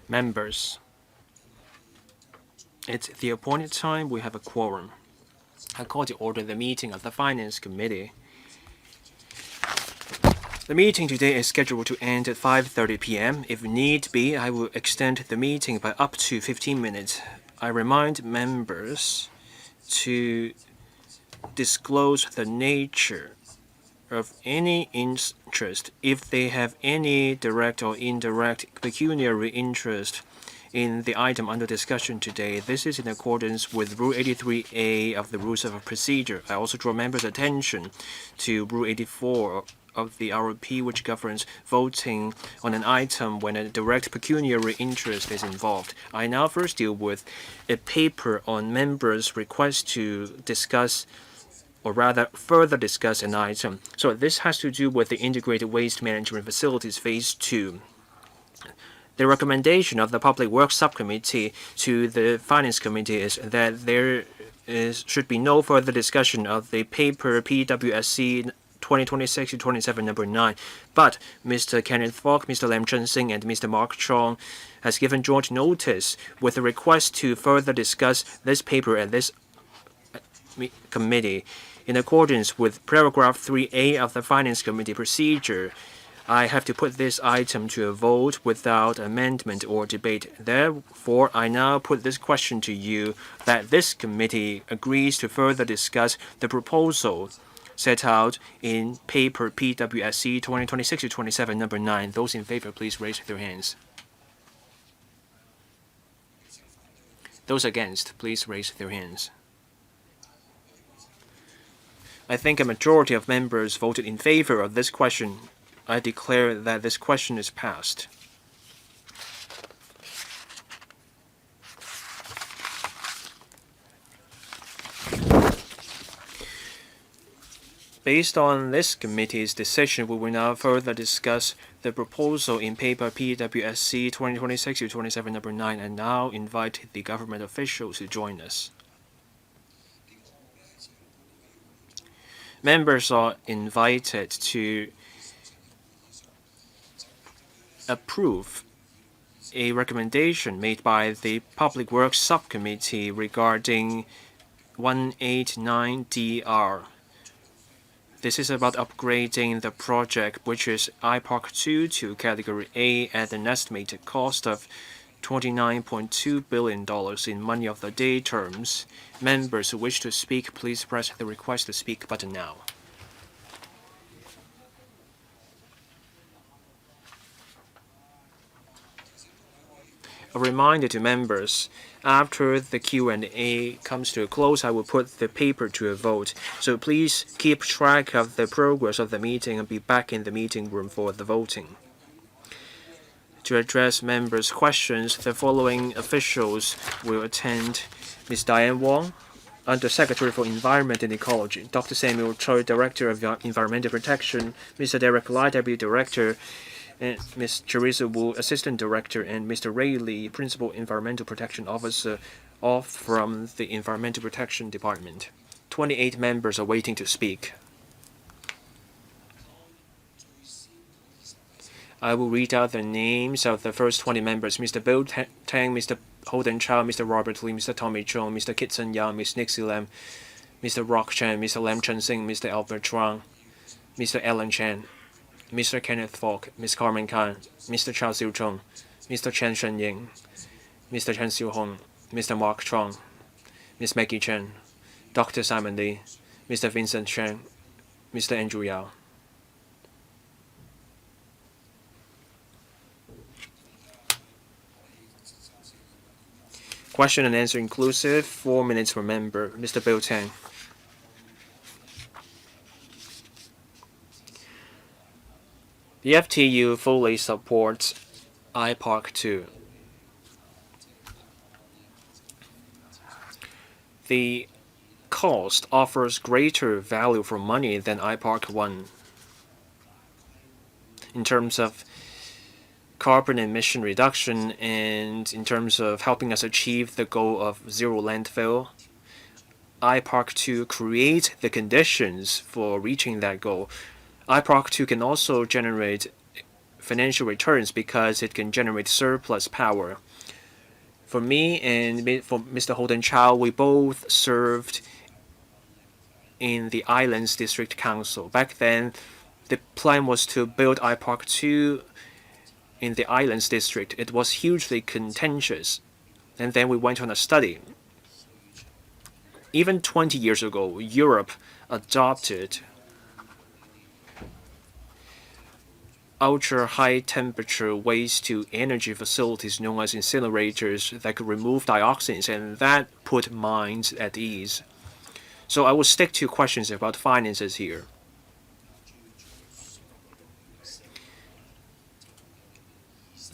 Members, it's the appointed time. We have a quorum. I call to order the meeting of the Finance Committee. The meeting today is scheduled to end at 5:30 p.m. If need be, I will extend the meeting by up to 15 minutes. I remind members to disclose the nature of any interest if they have any direct or indirect pecuniary interest in the item under discussion today. This is in accordance with Rule 83A of the Rules of Procedure. I also draw members' attention to Rule 84 of the RP, which governs voting on an item when a direct pecuniary interest is involved. I now first deal with a paper on members' request to discuss, or rather further discuss, an item. So this has to do with the Integrated Waste Management Facilities Phase 2. The recommendation of the Public Works Subcommittee to the Finance Committee is that there should be no further discussion of the paper PWSC 2026-27 number 9. But Mr. Kenneth Falk, Mr. Lam Chun-sing, and Mr. Mark Chong has given joint notice with a request to further discuss this paper at this committee. In accordance with paragraph 3A of the Finance Committee procedure, I have to put this item to a vote without amendment or debate. Therefore, I now put this question to you, that this committee agrees to further discuss the proposal set out in paper PWSC 2026-27 number 9. Those in favor, please raise their hands. Those against, please raise their hands. I think a majority of members voted in favor of this question. I declare that this question is passed. Based on this committee's decision, we will now further discuss the proposal in paper PWSC 2026-27 number 9 and now invite the government officials to join us. Members are invited to approve a recommendation made by the Public Works Subcommittee regarding 189DR. This is about upgrading the project, which is IPark 2 to Category A at an estimated cost of $29.2 billion in money of the day terms. Members who wish to speak, please press the request to speak button now. A reminder to members, after the Q&A comes to a close, I will put the paper to a vote. So please keep track of the progress of the meeting and be back in the meeting room for the voting. To address members' questions, the following officials will attend: Ms. Diane Wong, Under-Secretary for Environment and Ecology; Dr. Samuel Choi, Director of Environmental Protection; Mr. Derek Lai, Deputy Director; and Ms. Teresa Wu, Assistant Director; and Mr. Ray Lee, Principal Environmental Protection Officer, all from the Environmental Protection Department. 28 members are waiting to speak. I will read out the names of the first 20 members: Mr. Bill Tang, Mr. Holden Chow, Mr. Robert Lee, Mr. Tommy Chong, Mr. Kitson Yang, Ms. Nixie Lam, Mr. Rock Chan, Mr. Lam Chun-sing, Mr. Albert Chuang, Mr. Alan Chan, Mr. Kenneth Falk, Ms. Carmen Khan, Mr. Chao Siu-chung, Mr. Chen Shen-ying, Mr. Chen Xiu-hong, Mr. Mark Chong, Ms. Maggie Chen, Dr. Simon Lee, Mr. Vincent Chen, Mr. Andrew Yao. Question and answer inclusive, 4 minutes per member. Mr. Bill Tang. The FTU fully supports IPark 2. The cost offers greater value for money than IPark 1 in terms of carbon emission reduction and in terms of helping us achieve the goal of zero landfill. IPark 2 creates the conditions for reaching that goal. IPark 2 can also generate financial returns because it can generate surplus power. For me and for Mr. Holden Chow, we both served in the Islands District Council. Back then, the plan was to build iPark 2 in the Islands District. It was hugely contentious. And then we went on a study. Even 20 years ago, Europe adopted ultra-high temperature waste-to-energy facilities known as incinerators that could remove dioxins, and that put minds at ease. So I will stick to questions about finances here.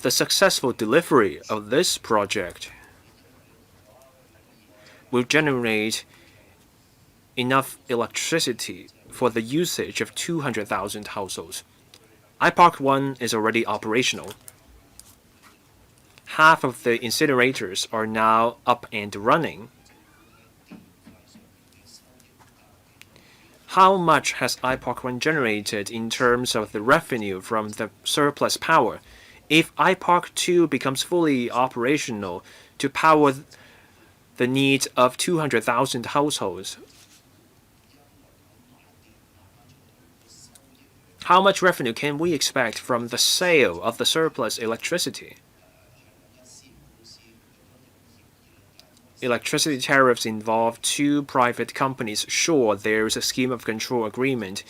The successful delivery of this project will generate enough electricity for the usage of 200,000 households. iPark 1 is already operational. Half of the incinerators are now up and running. How much has iPark 1 generated in terms of the revenue from the surplus power? If iPark 2 becomes fully operational to power the needs of 200,000 households, how much revenue can we expect from the sale of the surplus electricity? Electricity tariffs involve two private companies. Sure, there is a scheme of control agreement,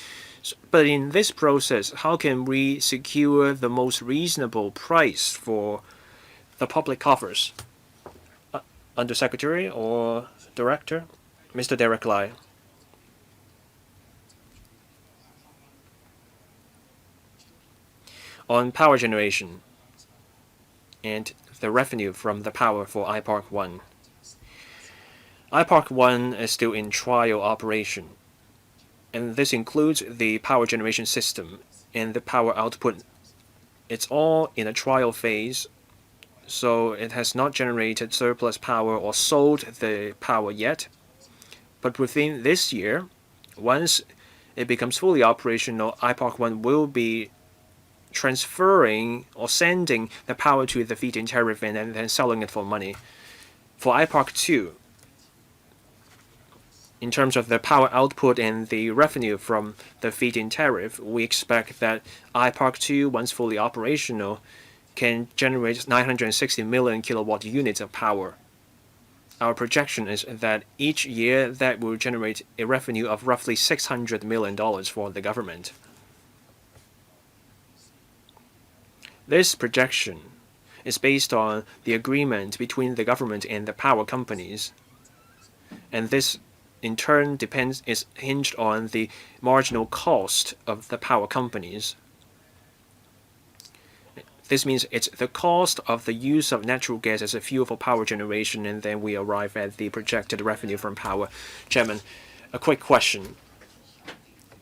but in this process, how can we secure the most reasonable price for the public coffers? Undersecretary or Director? Mr. Derek Lai. On power generation and the revenue from the power for iPark 1. iPark 1 is still in trial operation, and this includes the power generation system and the power output. It's all in a trial phase, so it has not generated surplus power or sold the power yet. But within this year, once it becomes fully operational, iPark 1 will be transferring or sending the power to the feed-in tariff and then selling it for money. For iPark 2, in terms of the power output and the revenue from the feed-in tariff, we expect that iPark 2, once fully operational, can generate 960 million kilowatt units of power. Our projection is that each year that will generate a revenue of roughly $600 million for the government. This projection is based on the agreement between the government and the power companies, and this in turn is hinged on the marginal cost of the power companies. This means it's the cost of the use of natural gas as a fuel for power generation, and then we arrive at the projected revenue from power. Chairman, a quick question.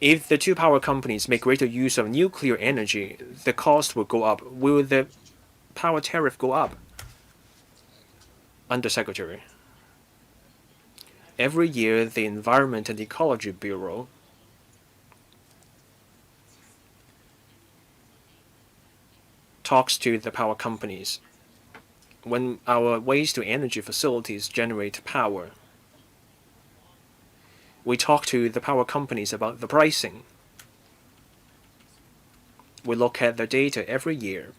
If the two power companies make greater use of nuclear energy, the cost will go up. Will the power tariff go up? Undersecretary. Every year, the Environment and Ecology Bureau talks to the power companies. When our waste-to-energy facilities generate power, we talk to the power companies about the pricing. We look at the data every year.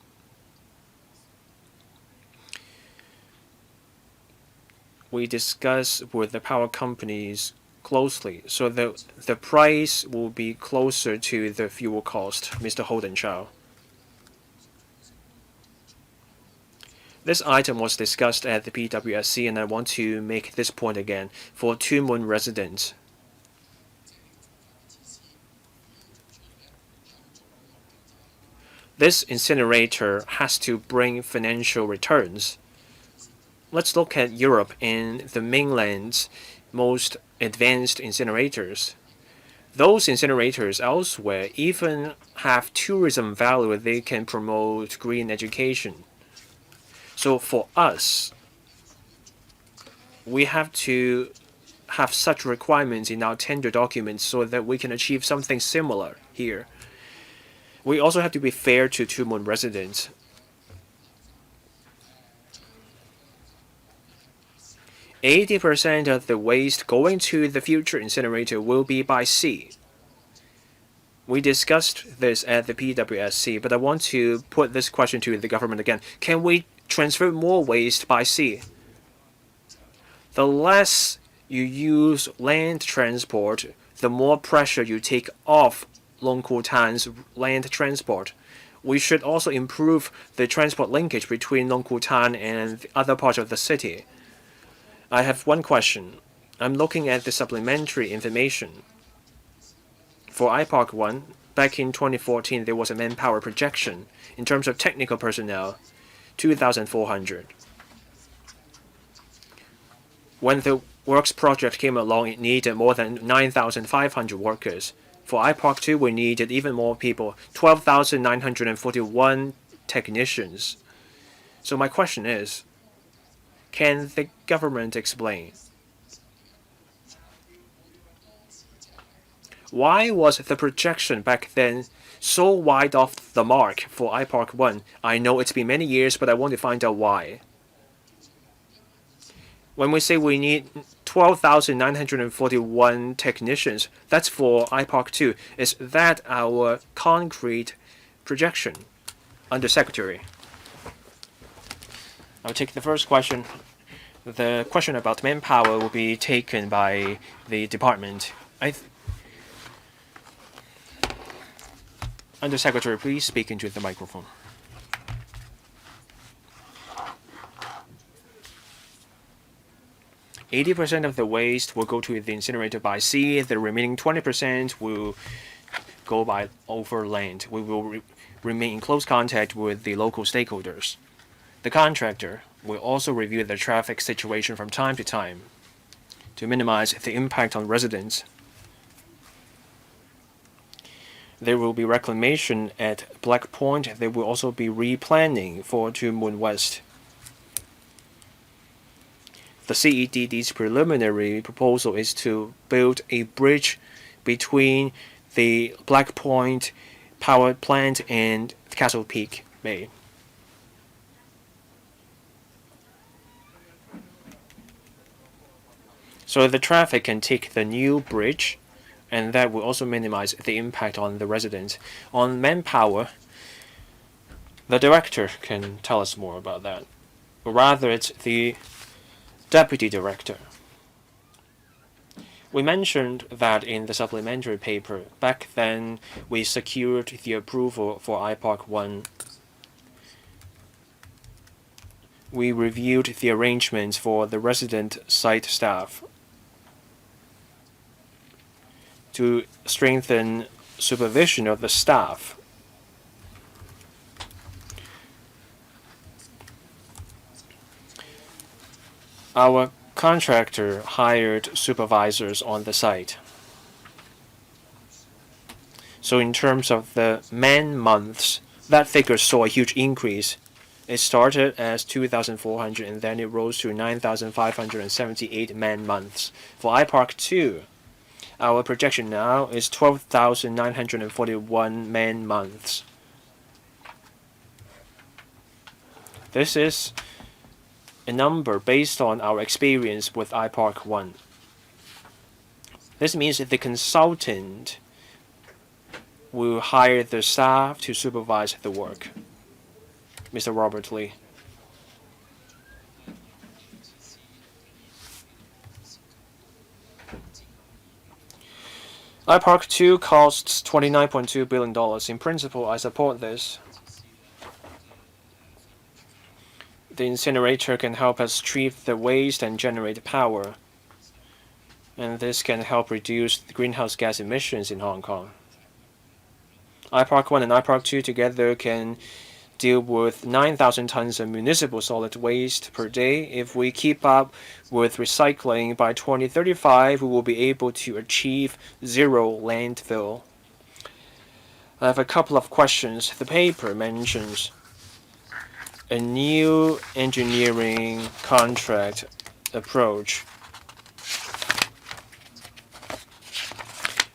We discuss with the power companies closely, so the price will be closer to the fuel cost. Mr. Holden Chow. This item was discussed at the PWSC, and I want to make this point again. For Two Moon residents, this incinerator has to bring financial returns. Let's look at Europe and the mainland's most advanced incinerators. Those incinerators elsewhere even have tourism value. They can promote green education. So for us, we have to have such requirements in our tender documents so that we can achieve something similar here. We also have to be fair to Two Moon residents. %80 of the waste going to the future incinerator will be by sea. We discussed this at the PWSC, but I want to put this question to the government again. Can we transfer more waste by sea? The less you use land transport, the more pressure you take off Longkutan's land transport. We should also improve the transport linkage between Longkutan and the other parts of the city. I have one question. I'm looking at the supplementary information. For IPARC 1, back in 2014, there was a manpower projection. In terms of technical personnel, 2,400. When the works project came along, it needed more than 9,500 workers. For IPARC 2, we needed even more people, 12,941 technicians. So my question is, can the government explain? Why was the projection back then so wide off the mark for IPARC 1? I know it's been many years, but I want to find out why. When we say we need 12,941 technicians, that's for IPARC 2. Is that our concrete projection? Undersecretary. I'll take the first question. The question about manpower will be taken by the department. Undersecretary, please speak into the microphone. %80 of the waste will go to the incinerator by sea. The remaining 20% will go by over land. We will remain in close contact with the local stakeholders. The contractor will also review the traffic situation from time to time to minimize the impact on residents. There will be reclamation at Black Point. There will also be replanning for Two Moon West. The CEDD's preliminary proposal is to build a bridge between the Black Point power plant and Castle Peak Bay. So the traffic can take the new bridge, and that will also minimize the impact on the residents. On manpower, the director can tell us more about that. Or rather, it's the deputy director. We mentioned that in the supplementary paper. Back then, we secured the approval for IPARC 1. We reviewed the arrangements for the resident site staff to strengthen supervision of the staff. Our contractor hired supervisors on the site. So in terms of the man months, that figure saw a huge increase. It started as 2,400 and then it rose to 9,578 man months. For IPARC 2, our projection now is 12,941 man months. This is a number based on our experience with IPARC 1. This means that the consultant will hire the staff to supervise the work. Mr. Robert Lee. IPARC 2 costs $29.2 billion. In principle, I support this. The incinerator can help us treat the waste and generate power. And this can help reduce the greenhouse gas emissions in Hong Kong. IPARC 1 and IPARC 2 together can deal with 9,000 tons of municipal solid waste per day. If we keep up with recycling by 2035, we will be able to achieve zero landfill. I have a couple of questions. The paper mentions a new engineering contract approach.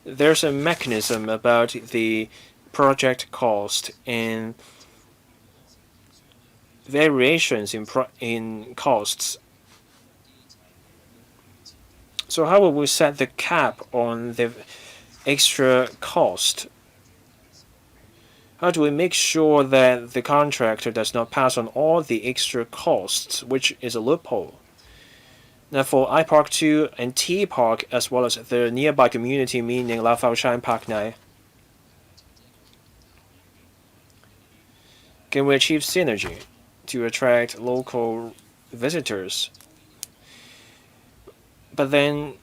There's a mechanism about the project cost and variations in costs. So how will we set the cap on the extra cost? How do we make sure that the contractor does not pass on all the extra costs, which is a loophole? Now for I Park 2 and T Park, as well as the nearby community, meaning La Faoshan Park Nai, can we achieve synergy to attract local visitors? But then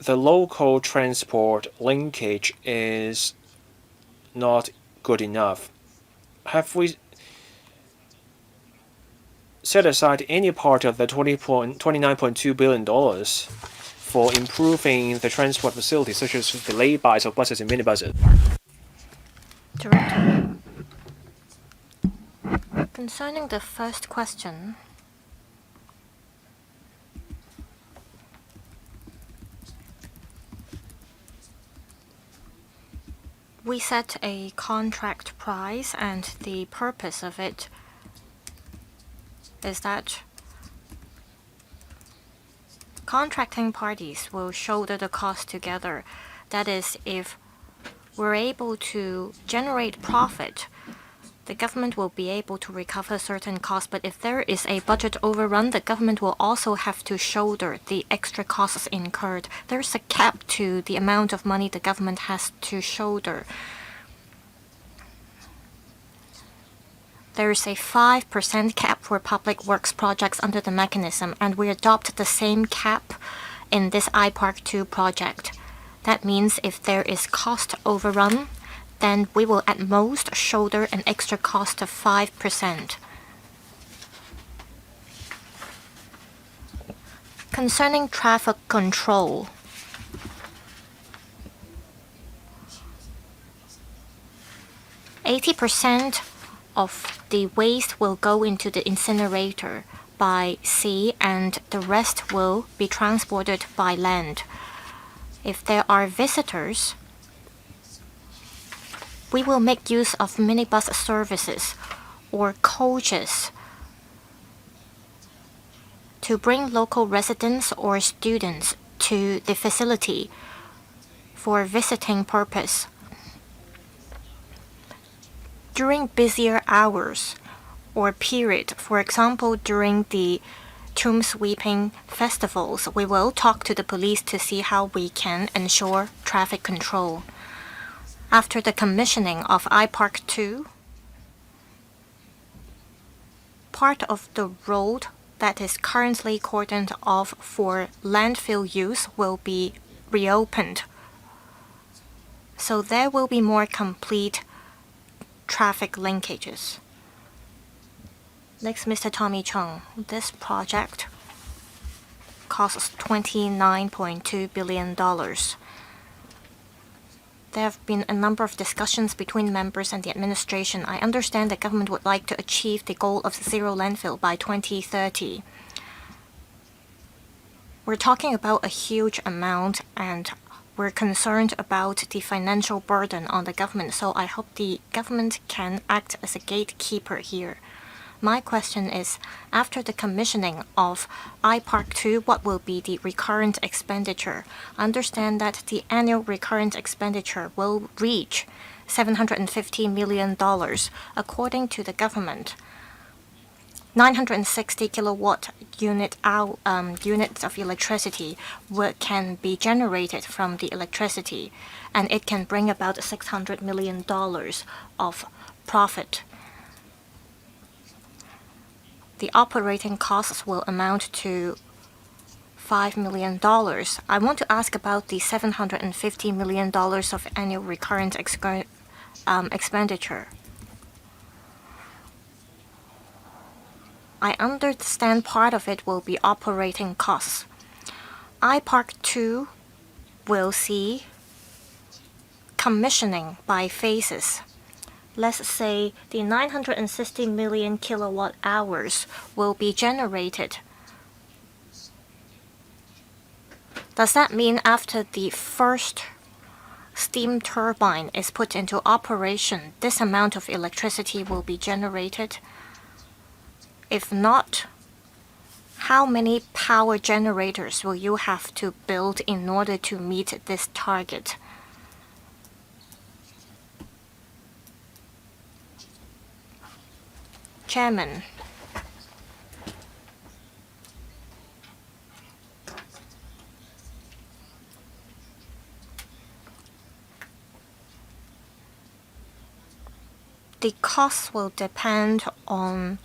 the local transport linkage is not good enough. Have we set aside any part of the $29.2 billion for improving the transport facilities, such as the laybys of buses and minibuses? Director, concerning the first question, we set a contract price, and the purpose of it is that contracting parties will shoulder the cost together. That is, if we're able to generate profit, the government will be able to recover certain costs. But if there is a budget overrun, the government will also have to shoulder the extra costs incurred. There's a cap to the amount of money the government has to shoulder. There is a 5% cap for public works projects under the mechanism, and we adopt the same cap in this iPark 2 project. That means if there is cost overrun, then we will at most shoulder an extra cost of 5%. Concerning traffic control, %80 of the waste will go into the incinerator by sea, and the rest will be transported by land. If there are visitors, we will make use of minibus services or coaches to bring local residents or students to the facility for visiting purpose. During busier hours or period, for example, during the tomb sweeping festivals, we will talk to the police to see how we can ensure traffic control. After the commissioning of iPark 2, part of the road that is currently cordoned off for landfill use will be reopened. So there will be more complete traffic linkages. Next, Mr. Tommy Chung. This project costs $29.2 billion. There have been a number of discussions between members and the administration. I understand the government would like to achieve the goal of zero landfill by 2030. We're talking about a huge amount, and we're concerned about the financial burden on the government, so I hope the government can act as a gatekeeper here. My question is, after the commissioning of iPark 2, what will be the recurrent expenditure? I understand that the annual recurrent expenditure will reach $750 million. According to the government, 960 kilowatt units of electricity can be generated from the electricity, and it can bring about $600 million of profit. The operating costs will amount to $5 million. I want to ask about the $750 million of annual recurrent expenditure. I understand part of it will be operating costs. iPark 2 will see commissioning by phases. Let's say the 960 million kilowatt hours will be generated. Does that mean after the first steam turbine is put into operation, this amount of electricity will be generated? If not, how many power generators will you have to build in order to meet this target? Chairman. The cost will depend on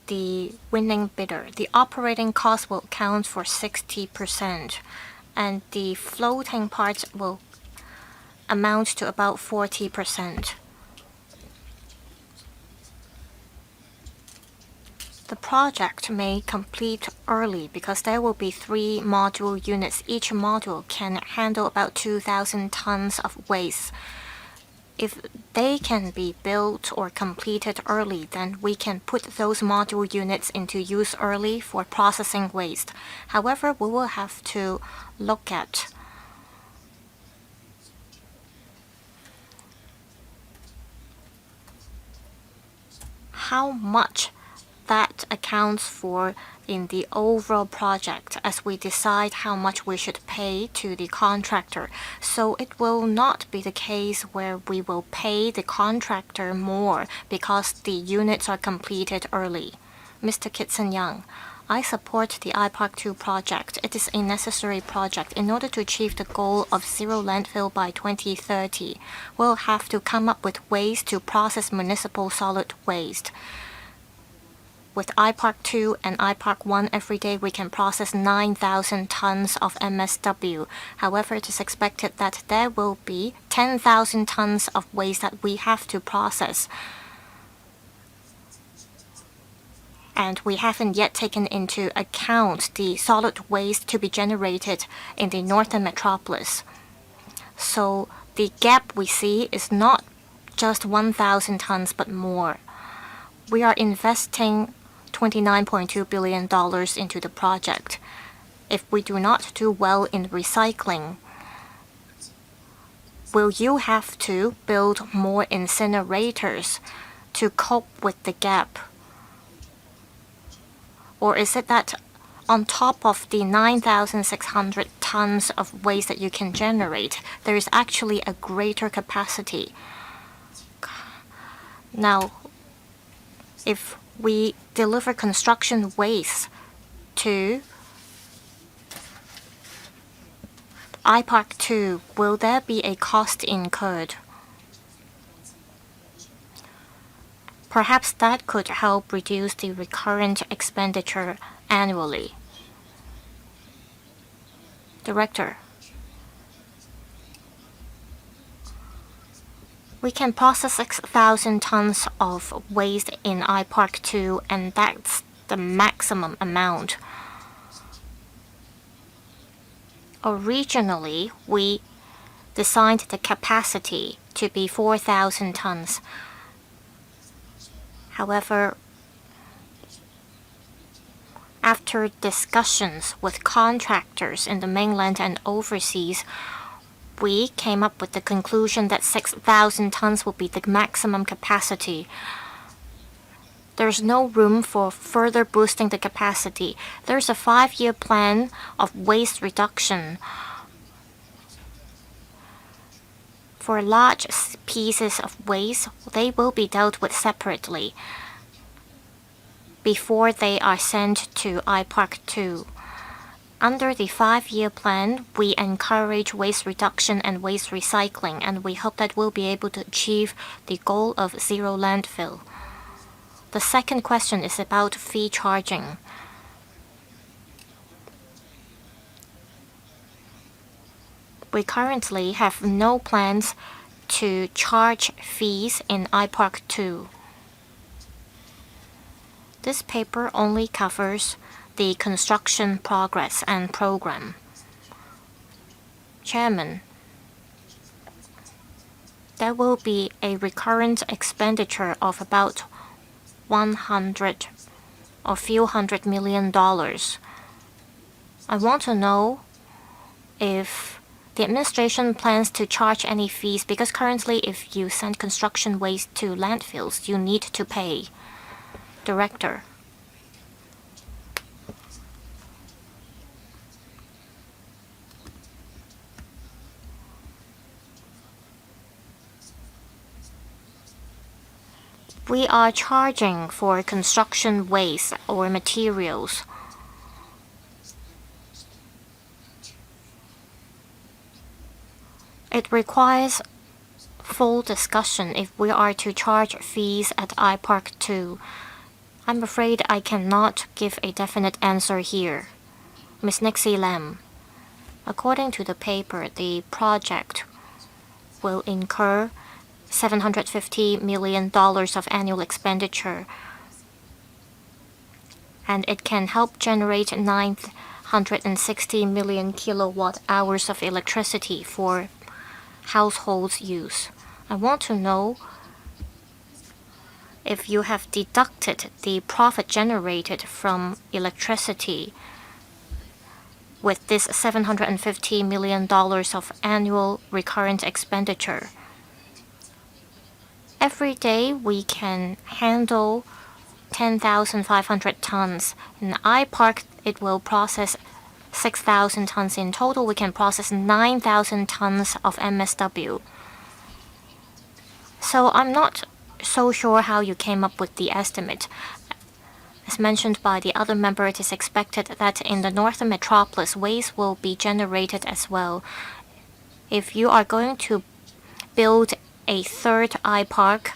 the winning bidder. The operating cost will account for 60%, and the floating part will amount to about 40%. The project may complete early because there will be 3 module units. Each module can handle about 2,000 tons of waste. If they can be built or completed early, then we can put those module units into use early for processing waste. However, we will have to look at how much that accounts for in the overall project as we decide how much we should pay to the contractor. So it will not be the case where we will pay the contractor more because the units are completed early. Mr. Kitson Young, I support the iPark 2 project. It is a necessary project. In order to achieve the goal of zero landfill by 2030, we'll have to come up with ways to process municipal solid waste. With iPark 2 and iPark 1 every day, we can process 9,000 tons of MSW. However, it is expected that there will be 10,000 tons of waste that we have to process. And we haven't yet taken into account the solid waste to be generated in the northern metropolis. So the gap we see is not just 1,000 tons, but more. We are investing $29.2 billion into the project. If we do not do well in recycling, will you have to build more incinerators to cope with the gap? Or is it that on top of the 9,600 tons of waste that you can generate, there is actually a greater capacity? Now, if we deliver construction waste to iPark 2, will there be a cost incurred? Perhaps that could help reduce the recurrent expenditure annually. Director, we can process 6,000 tons of waste in iPark 2, and that's the maximum amount. Originally, we designed the capacity to be 4,000 tons. However, after discussions with contractors in the mainland and overseas, we came up with the conclusion that 6,000 tons will be the maximum capacity. There's no room for further boosting the capacity. There's a 5-year plan of waste reduction. For large pieces of waste, they will be dealt with separately before they are sent to iPark 2. Under the 5-year plan, we encourage waste reduction and waste recycling, and we hope that we'll be able to achieve the goal of zero landfill. The second question is about fee charging. We currently have no plans to charge fees in iPark 2. This paper only covers the construction progress and program. Chairman, there will be a recurrent expenditure of about 100 or few $100 million. I want to know if The administration plans to charge any fees because currently if you send construction waste to landfills, you need to pay. Director. We are charging for construction waste or materials. It requires full discussion if we are to charge fees at iPark 2. I'm afraid I cannot give a definite answer here. Ms. Nixie Lam. According to the paper, the project will incur $750 million of annual expenditure, and it can help generate 960 million kilowatt hours of electricity for households' use. I want to know if you have deducted the profit generated from electricity with this $750 million of annual recurrent expenditure. Every day we can handle 10,500 tons. In iPark, it will process 6,000 tons. In total, we can process 9,000 tons of MSW. So I'm not so sure how you came up with the estimate. As mentioned by the other member, it is expected that in the northern metropolis, waste will be generated as well. If you are going to build a third iPark,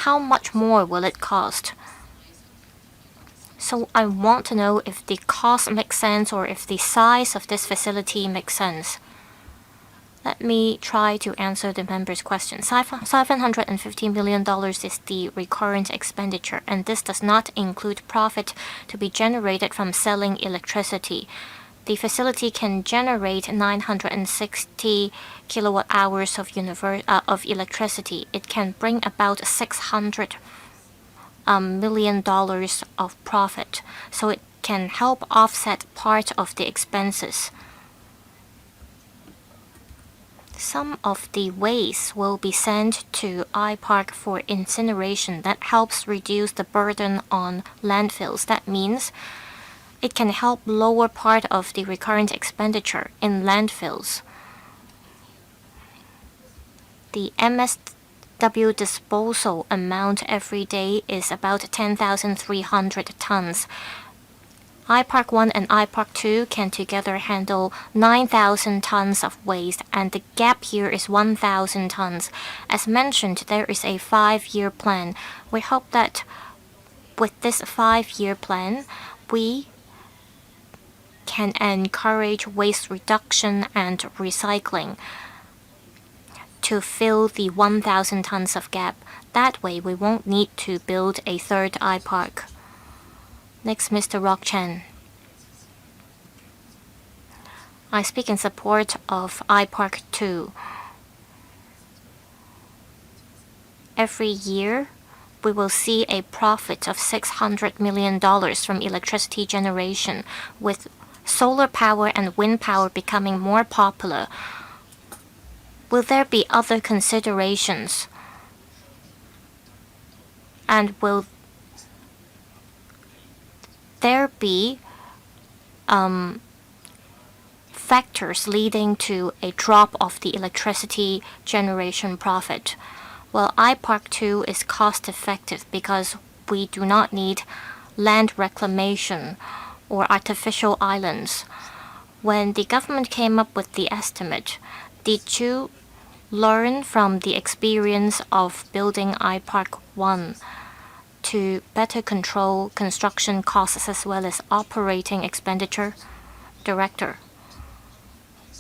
how much more will it cost? So I want to know if the cost makes sense or if the size of this facility makes sense. Let me try to answer the member's question. $750 million is the recurrent expenditure, and this does not include profit to be generated from selling electricity. The facility can generate 960 kilowatt hours of electricity. It can bring about $600 million of profit, so it can help offset part of the expenses. Some of the waste will be sent to iPark for incineration. That helps reduce the burden on landfills. That means it can help lower part of the recurrent expenditure in landfills. The MSW disposal amount every day is about 10,300 tons. iPark 1 and iPark 2 can together handle 9,000 tons of waste, and the gap here is 1,000 tons. As mentioned, there is a 5-year plan. We hope that with this 5-year plan, we can encourage waste reduction and recycling to fill the 1,000 tons of gap. That way, we won't need to build a third iPark. Next, Mr. Rock Chen. I speak in support of iPark 2. Every year, we will see a profit of $600 million from electricity generation, with solar power and wind power becoming more popular. Will there be other considerations? And will there be factors leading to a drop of the electricity generation profit? Well, iPark 2 is cost effective because we do not need land reclamation or artificial islands. When the government came up with the estimate, did you learn from the experience of building iPark 1 to better control construction costs as well as operating expenditure? Director.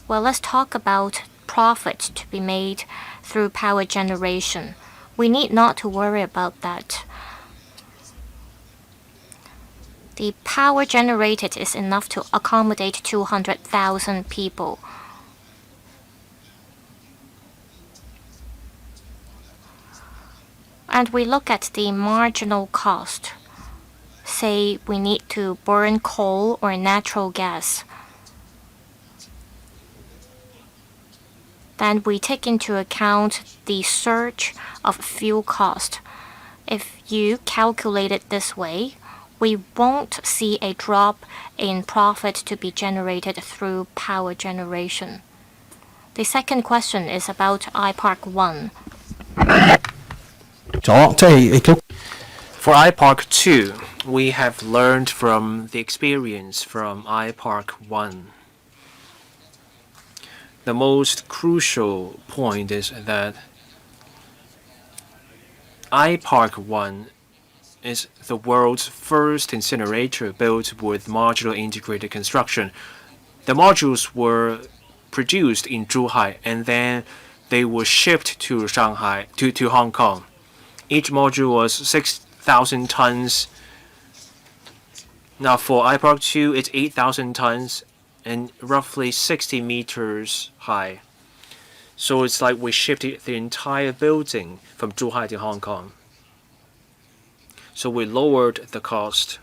Well, let's talk about profit to be made through power generation. We need not to worry about that. The power generated is enough to accommodate 200,000 people. And we look at the marginal cost. Say we need to burn coal or natural gas. then we take into account the surge of fuel cost. If you calculate it this way, we won't see a drop in profit to be generated through power generation. The second question is about iPark 1. For iPark 2, we have learned from the experience from iPark 1. The most crucial point is that iPark 1 is the world's first incinerator built with modular integrated construction. The modules were produced in Zhuhai and then they were shipped to Shanghai, to Hong Kong. Each module was 6,000 tons. Now for iPark 2, it's 8,000 tons and roughly 60 meters high. So it's like we shifted the entire building from Zhuhai to Hong Kong. So we lowered the cost.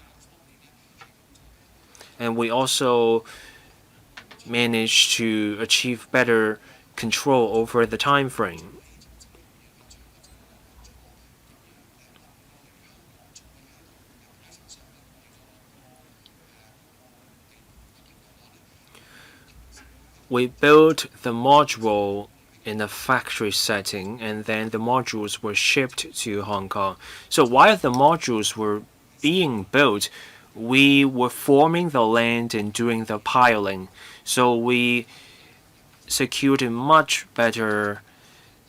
And we also managed to achieve better control over the time frame. We built the module in a factory setting, and then the modules were shipped to Hong Kong. So while the modules were being built, we were forming the land and doing the piling. So we secured a much better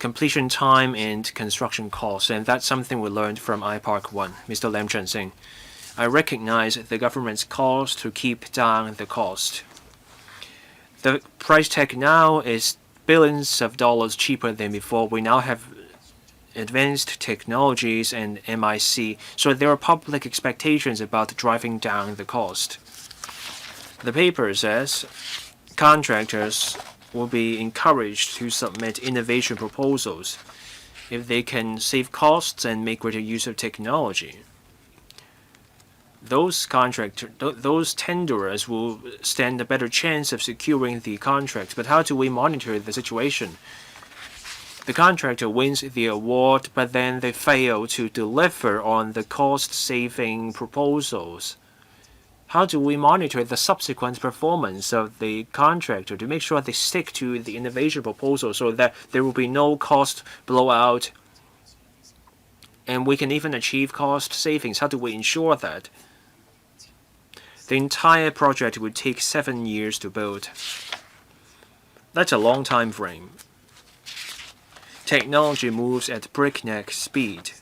completion time and construction costs, and that's something we learned from iPark 1. Mr. Lam Chen-Sing, I recognize the government's calls to keep down the cost. The price tag now is billions of dollars cheaper than before. We now have advanced technologies and MIC, so there are public expectations about driving down the cost. The paper says contractors will be encouraged to submit innovation proposals if they can save costs and make greater use of technology. Those tenderers will stand a better chance of securing the contract. But how do we monitor the situation? The contractor wins the award, but then they fail to deliver on the cost-saving proposals. How do we monitor the subsequent performance of the contractor to make sure they stick to the innovation proposal so that there will be no cost blowout and we can even achieve cost savings? How do we ensure that? The entire project would take 7 years to build. That's a long time frame. Technology moves at breakneck speed.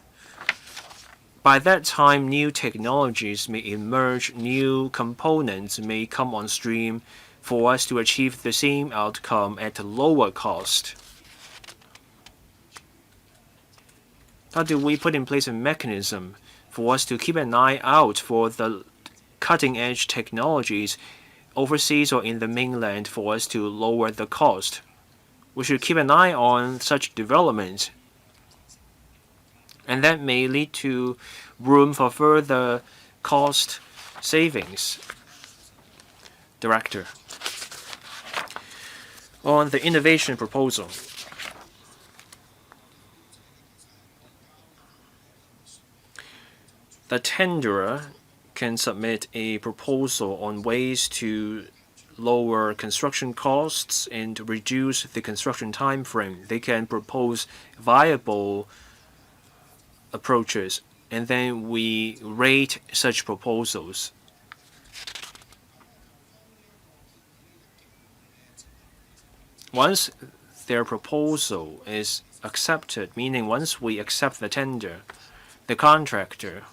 By that time, new technologies may emerge, new components may come on stream for us to achieve the same outcome at a lower cost. How do we put in place a mechanism for us to keep an eye out for the cutting-edge technologies overseas or in the mainland for us to lower the cost? We should keep an eye on such developments, and that may lead to room for further cost savings. Director, on the innovation proposal, the tenderer can submit a proposal on ways to lower construction costs and reduce the construction time frame. They can propose viable approaches, and then we rate such proposals. Once their proposal is accepted, meaning once we accept the tender, the contractor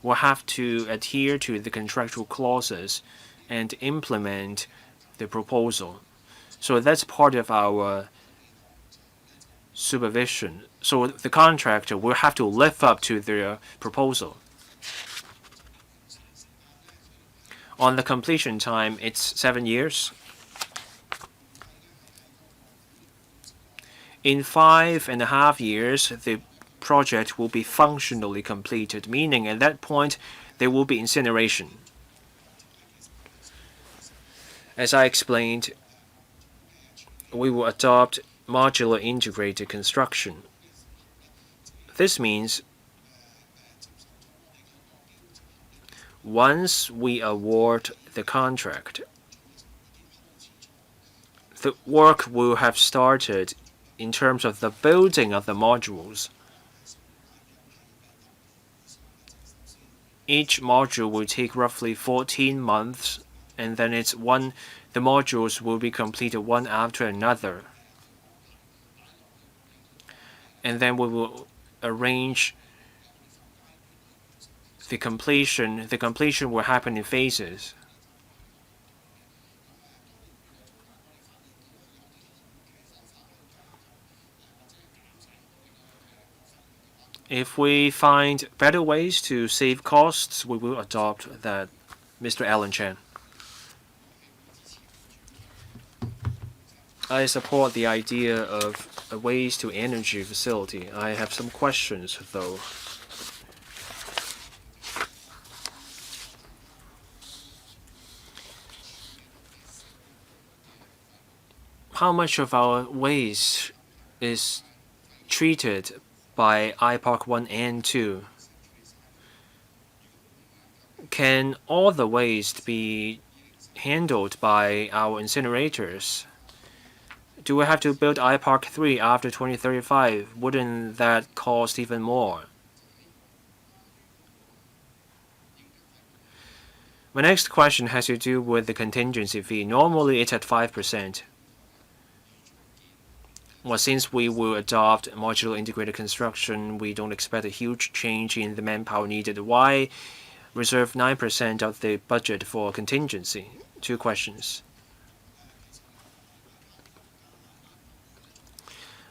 will have to adhere to the contractual clauses and implement the proposal. So that's part of our supervision. So the contractor will have to live up to their proposal. On the completion time, it's 7 years. In 5.5 years, the project will be functionally completed, meaning at that point there will be incineration. As I explained, we will adopt modular integrated construction. This means once we award the contract, the work will have started in terms of the building of the modules. Each module will take roughly 14 months, and then the modules will be completed one after another. And then we will arrange the completion. The completion will happen in phases. If we find better ways to save costs, we will adopt that. Mr. Alan Chen. I support the idea of a waste-to-energy facility. I have some questions, though. How much of our waste is treated by IPARC 1 and 2? Can all the waste be handled by our incinerators? Do we have to build IPARC 3 after 2035? Wouldn't that cost even more? My next question has to do with the contingency fee. Normally it's at 5%. Well, since we will adopt modular integrated construction, we don't expect a huge change in the manpower needed. Why reserve 9% of the budget for contingency? Two questions.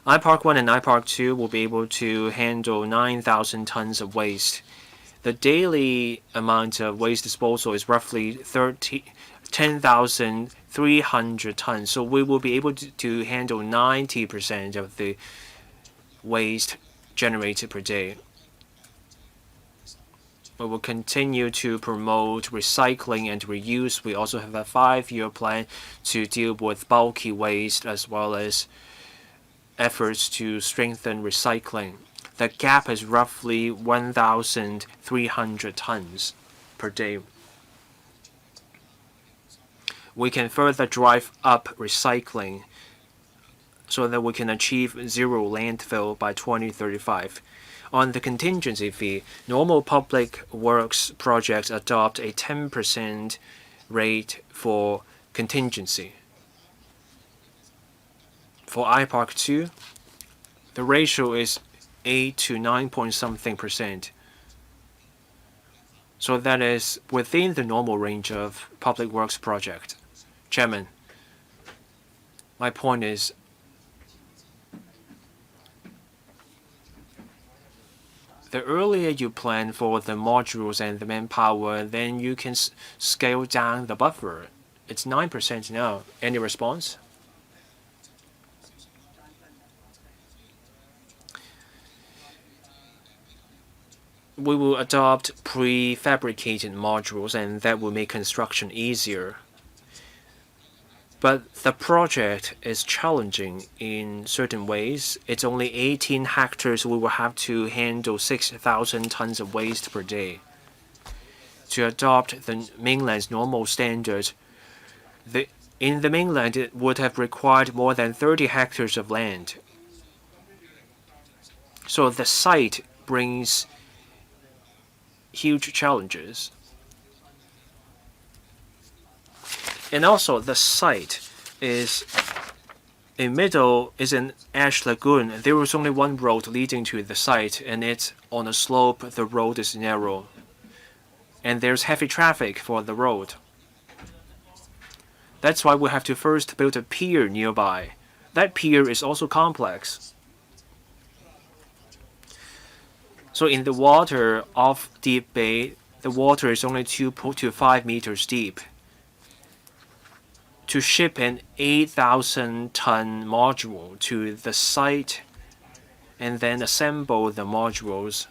IPARC 1 and IPARC 2 will be able to handle 9,000 tons of waste. The daily amount of waste disposal is roughly 10,300 tons. So we will be able to handle 90% of the waste generated per day. We will continue to promote recycling and reuse. We also have a 5-year plan to deal with bulky waste as well as efforts to strengthen recycling. The gap is roughly 1,300 tons per day. We can further drive up recycling so that we can achieve zero landfill by 2035. On the contingency fee, normal public works projects adopt a 10% rate for contingency. For IPARC 2, the ratio is 8 to 9 point something percent. So that is within the normal range of public works project. Chairman, my point is the earlier you plan for the modules and the manpower, then you can scale down the buffer. It's 9% now. Any response? We will adopt prefabricated modules, and that will make construction easier. But the project is challenging in certain ways. It's only 18 hectares. We will have to handle 6,000 tons of waste per day. To adopt the mainland's normal standards, in the mainland it would have required more than 30 hectares of land. So the site brings huge challenges. And also the site is in ash lagoon. There was only one road leading to the site, and it's on a slope. The road is narrow, and there's heavy traffic for the road. That's why we have to first build a pier nearby. That pier is also complex. So in the water of Deep Bay, the water is only 2 to 5 meters deep. To ship an 8,000-ton module to the site and then assemble the modules,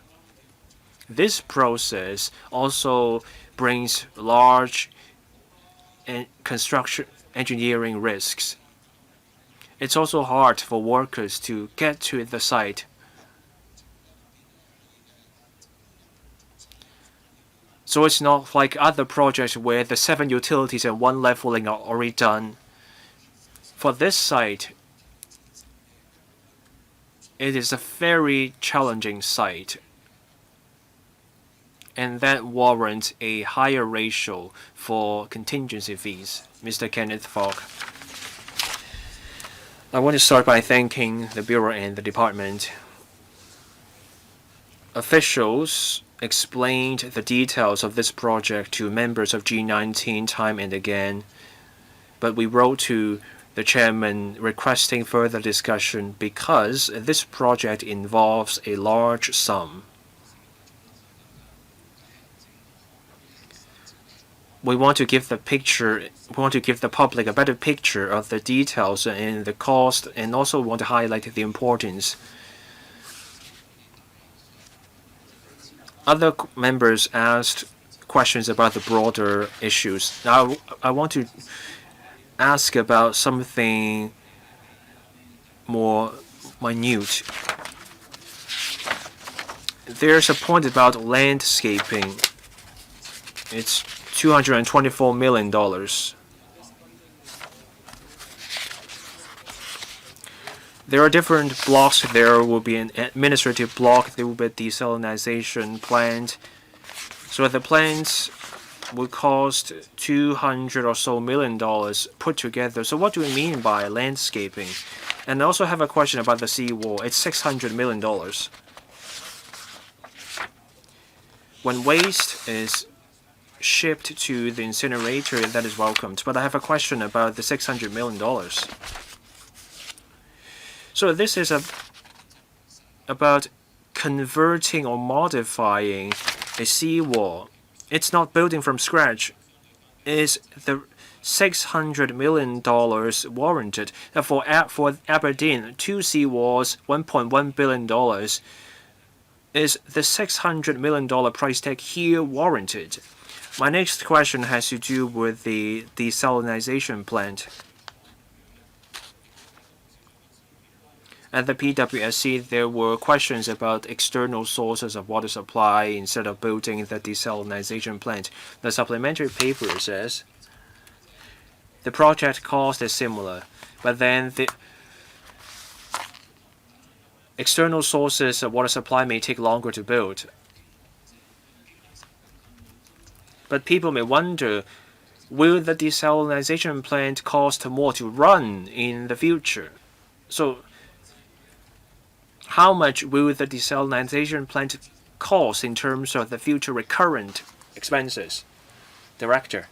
this process also brings large construction engineering risks. It's also hard for workers to get to the site. So it's not like other projects where the 7 utilities and 1 leveling are already done. For this site, it is a very challenging site, and that warrants a higher ratio for contingency fees. Mr. Kenneth Fogg. I want to start by thanking the Bureau and the department. Officials explained the details of this project to members of G19 time and again, but we wrote to the chairman requesting further discussion because this project involves a large sum. We want to give the public a better picture of the details and the cost, and also want to highlight the importance. Other members asked questions about the broader issues. Now, I want to ask about something more minute. There's a point about landscaping. It's $224 million. There are different blocks. There will be an administrative block. There will be a desalination plant. So the plants will cost $200 or so million put together. So what do we mean by landscaping? And I also have a question about the seawall. It's $600 million. When waste is shipped to the incinerator, that is welcomed. But I have a question about the $600 million. So this is about converting or modifying a seawall. It's not building from scratch. Is the $600 million warranted? For Aberdeen, 2 seawalls, $1.1 billion. Is the $600 million price tag here warranted? My next question has to do with the desalination plant. At the PWSC, there were questions about external sources of water supply instead of building the desalination plant. The supplementary paper says the project cost is similar, but then the external sources of water supply may take longer to build. But people may wonder, will the desalination plant cost more to run in the future? So how much will the desalination plant cost in terms of the future recurrent expenses? Director.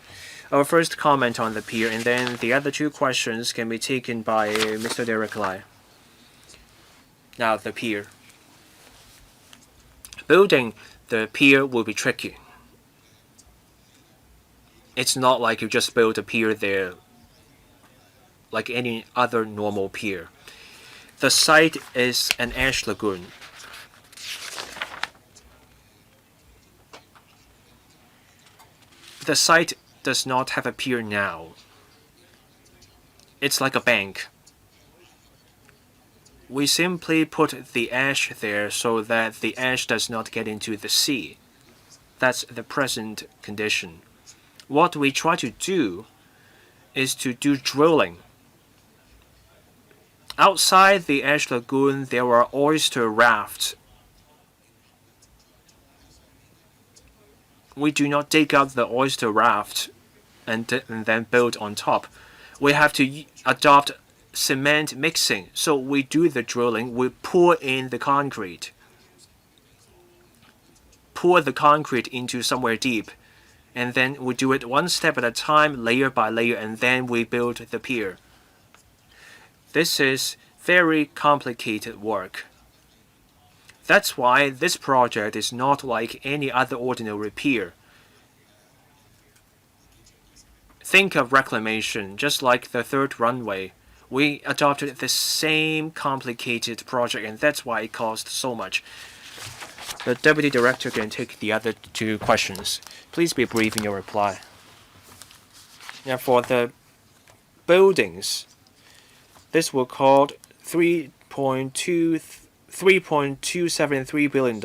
Our first comment on the pier, and then the other 2 questions can be taken by Mr. Derek Lai. Now, the pier. Building the pier will be tricky. It's not like you just build a pier there like any other normal pier. The site is an ash lagoon. The site does not have a pier now. It's like a bank. We simply put the ash there so that the ash does not get into the sea. That's the present condition. What we try to do is to do drilling. Outside the ash lagoon, there are oyster rafts. We do not dig up the oyster raft and then build on top. We have to adopt cement mixing. So we do the drilling, we pour in the concrete. Pour the concrete into somewhere deep. And then we do it one step at a time, layer by layer, and then we build the pier. This is very complicated work. That's why this project is not like any other ordinary pier. Think of reclamation, just like the 3rd runway. We adopted the same complicated project, and that's why it cost so much. The Deputy Director can take the other 2 questions. Please be brief in your reply. Now, for the buildings, This will cost $3.273 billion.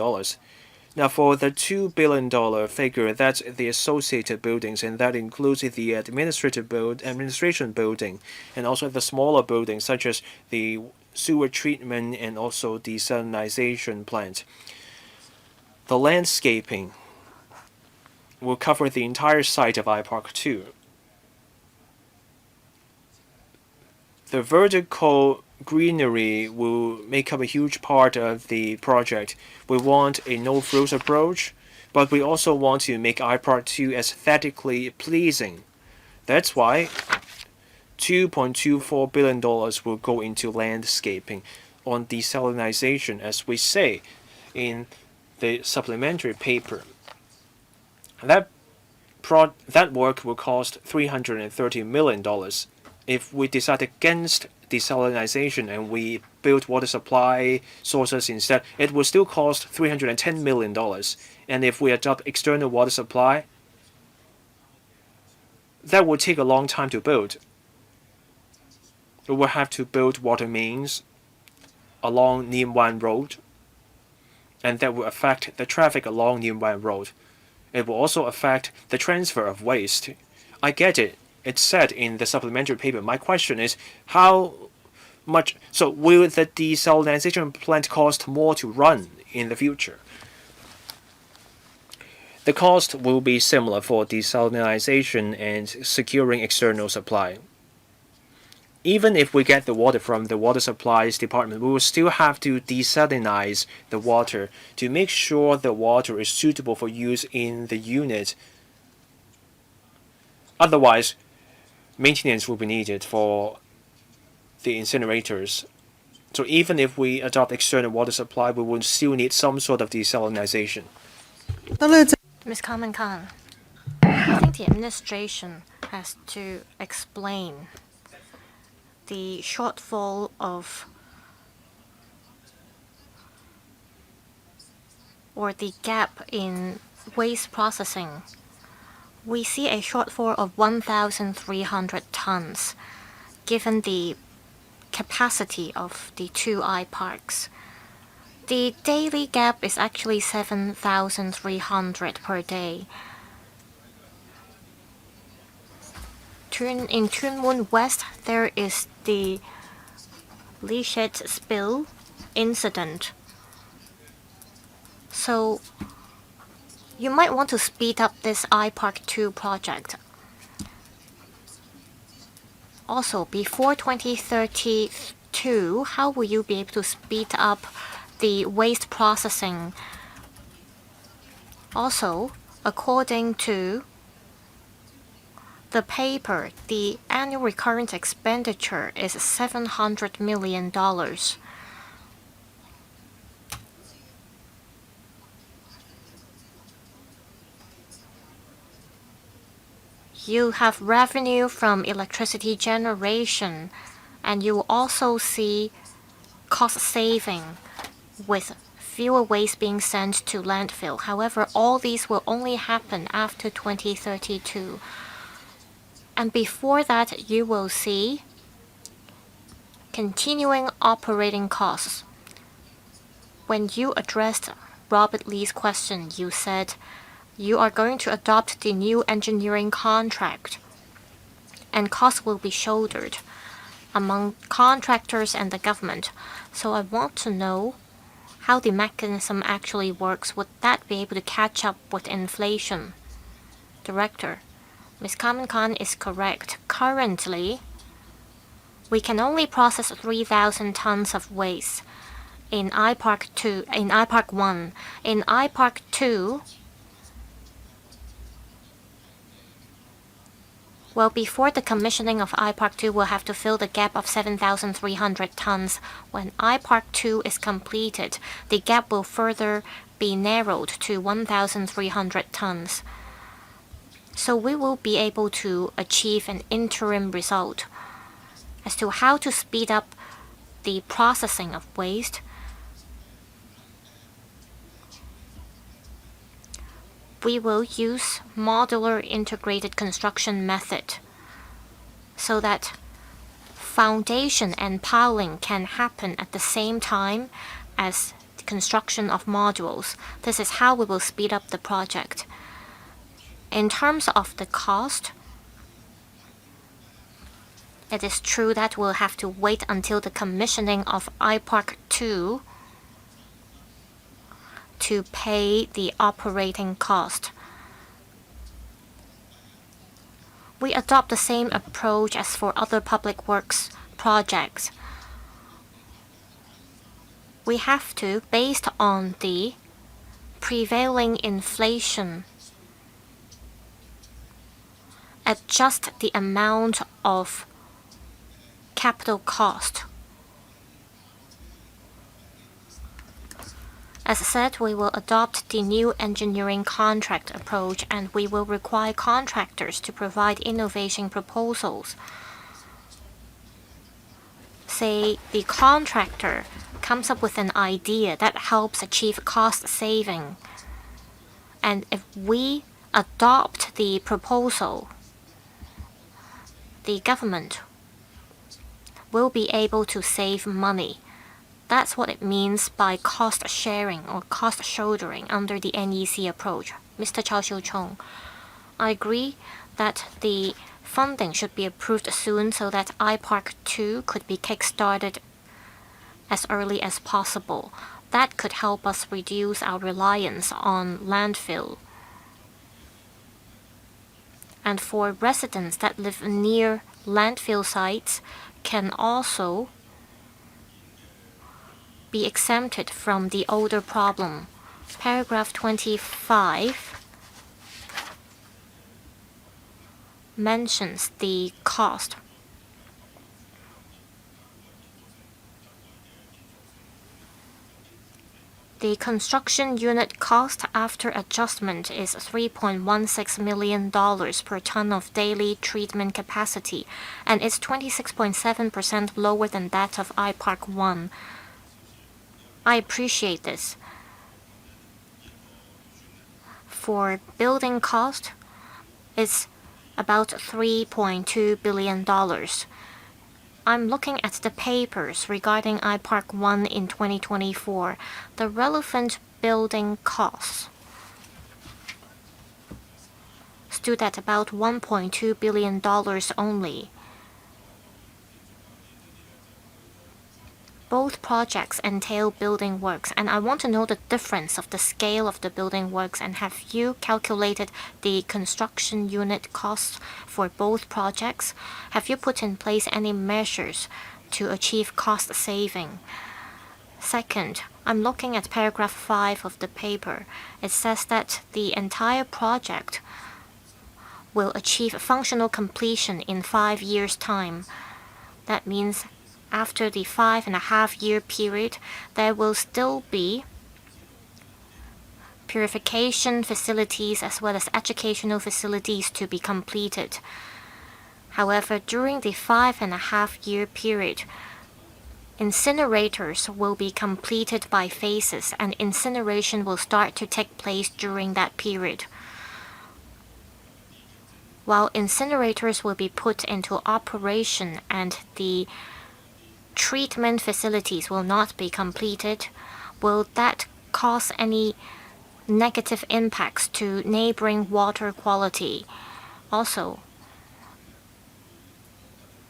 Now, for the $2 billion figure, that's the associated buildings, and that includes the administration building, and also the smaller buildings such as the sewer treatment and also desalination plant. The landscaping will cover the entire site of iPark 2. The vertical greenery will make up a huge part of the project. We want a no-frills approach, but we also want to make iPark 2 aesthetically pleasing. That's why $2.24 billion will go into landscaping on desalination, as we say in the supplementary paper. That work will cost $330 million. If we decide against desalination and we build water supply sources instead, it will still cost $310 million. And if we adopt external water supply, that will take a long time to build. We will have to build water mains along Nianwan Road, and that will affect the traffic along Nianwan Road. It will also affect the transfer of waste. I get it. It's said in the supplementary paper. My question is, how much? So will the desalination plant cost more to run in the future? The cost will be similar for desalination and securing external supply. Even if we get the water from the water supplies department, we will still have to desalinize the water to make sure the water is suitable for use in the unit. Otherwise, maintenance will be needed for the incinerators. So even if we adopt external water supply, we will still need some sort of desalination. Ms. Carmen Khan, I think the administration has to explain the shortfall of or the gap in waste processing. We see a shortfall of 1,300 tons, given the capacity of the two iParks. The daily gap is actually 7,300 per day. In Tuen Mun West, there is the leachate spill incident. So you might want to speed up this iPark 2 project. Also, before 2032, how will you be able to speed up the waste processing? Also, according to the paper, the annual recurrent expenditure is $700 million. You have revenue from electricity generation, and you will also see cost saving with fewer waste being sent to landfill. However, all these will only happen after 2032. And before that, you will see continuing operating costs. When you addressed Robert Lee's question, you said you are going to adopt the new engineering contract, and costs will be shouldered among contractors and the government. So I want to know how the mechanism actually works. Would that be able to catch up with inflation? Director, Ms. Carmen Khan is correct. Currently, we can only process 3,000 tons of waste in iPark 2, in iPark 1. In iPark 2, well, before the commissioning of iPark 2, we'll have to fill the gap of 7,300 tons. When iPark 2 is completed, the gap will further be narrowed to 1,300 tons. So we will be able to achieve an interim result. As to how to speed up the processing of waste, we will use modular integrated construction method so that foundation and piling can happen at the same time as the construction of modules. This is how we will speed up the project. In terms of the cost, it is true that we'll have to wait until the commissioning of iPark 2 to pay the operating cost. We adopt the same approach as for other public works projects. We have to, based on the prevailing inflation, adjust the amount of capital cost. As said, we will adopt the new engineering contract approach, and we will require contractors to provide innovation proposals. Say the contractor comes up with an idea that helps achieve cost saving, and if we adopt the proposal, the government will be able to save money. That's what it means by cost sharing or cost shouldering under the NEC approach. Mr. Chao Xiu-chung, I agree that the funding should be approved soon so that iPark 2 could be kick-started as early as possible. That could help us reduce our reliance on landfill. And for residents that live near landfill sites can also be exempted from the odor problem. Paragraph 25 mentions the cost. The construction unit cost after adjustment is $3.16 million per ton of daily treatment capacity, and it's 26.7% lower than that of iPark 1. I appreciate this. For building cost, it's about $3.2 billion. I'm looking at the papers regarding iPark 1 in 2024. The relevant building costs stood at about $1.2 billion only. Both projects entail building works, and I want to know the difference of the scale of the building works, and have you calculated the construction unit costs for both projects? Have you put in place any measures to achieve cost saving? Second, I'm looking at paragraph 5 of the paper. It says that the entire project will achieve functional completion in 5 years' time. That means after the 5.5-year period, there will still be purification facilities as well as educational facilities to be completed. However, during the 5.5-year period, incinerators will be completed by phases, and incineration will start to take place during that period. While incinerators will be put into operation and the treatment facilities will not be completed, will that cause any negative impacts to neighboring water quality? Also,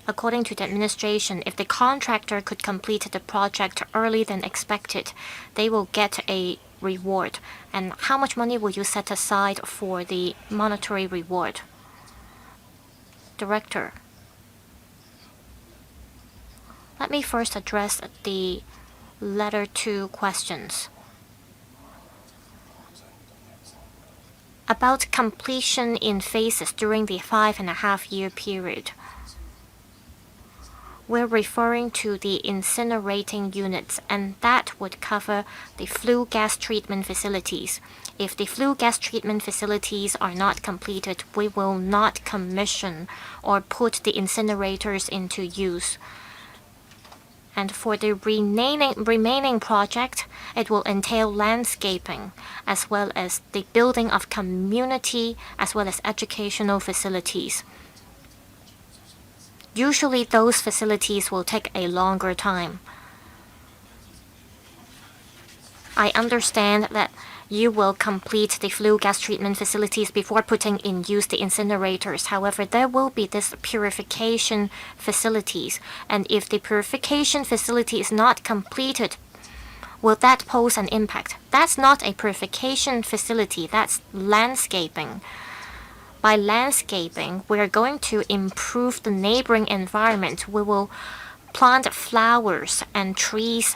according to the administration, if the contractor could complete the project earlier than expected, they will get a reward. And how much money will you set aside for the monetary reward? Director, let me first address the letter 2 questions. About completion in phases during the 5.5-year period. We're referring to the incinerating units, and that would cover the flue gas treatment facilities. If the flue gas treatment facilities are not completed, we will not commission or put the incinerators into use. And for the remaining project, it will entail landscaping as well as the building of community as well as educational facilities. Usually those facilities will take a longer time. I understand that you will complete the flue gas treatment facilities before putting in use the incinerators. However, there will be this purification facilities, and if the purification facility is not completed, will that pose an impact? That's not a purification facility, that's landscaping. By landscaping, we are going to improve the neighboring environment. We will plant flowers and trees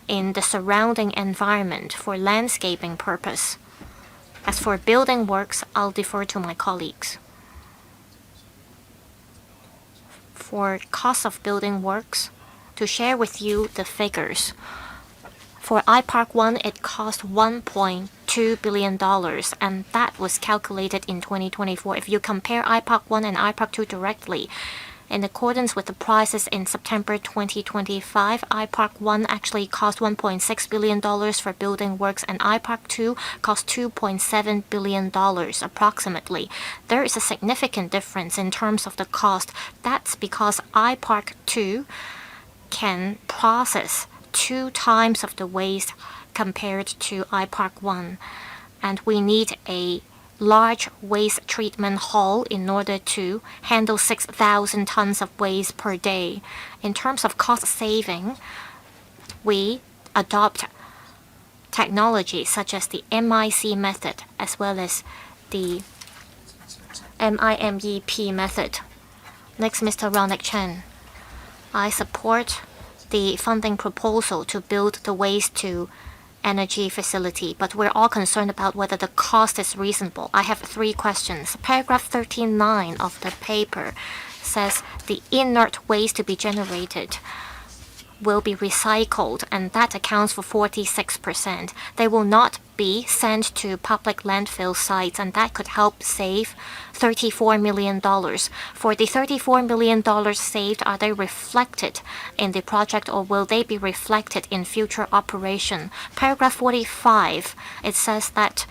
in the surrounding environment for landscaping purpose. As for building works, I'll defer to my colleagues. For cost of building works, to share with you the figures. For iPark 1, it cost $1.2 billion, and that was calculated in 2024. If you compare iPark 1 and iPark 2 directly, in accordance with the prices in September 2025, iPark 1 actually cost $1.6 billion for building works, and iPark 2 cost $2.7 billion approximately. There is a significant difference in terms of the cost. That's because iPark 2 can process 2 times of the waste compared to iPark 1, and we need a large waste treatment hall in order to handle 6,000 tons of waste per day. In terms of cost saving, we adopt technology such as the MIC method as well as the MIMEP method. Next, Mr. Ronak Chen. I support the funding proposal to build the waste to energy facility, but we're all concerned about whether the cost is reasonable. I have 3 questions. Paragraph 13.9 of the paper says the inert waste to be generated will be recycled, and that accounts for 46%. They will not be sent to public landfill sites, and that could help save $34 million. For the $34 million saved, are they reflected in the project, or will they be reflected in future operation? Paragraph 45, it says that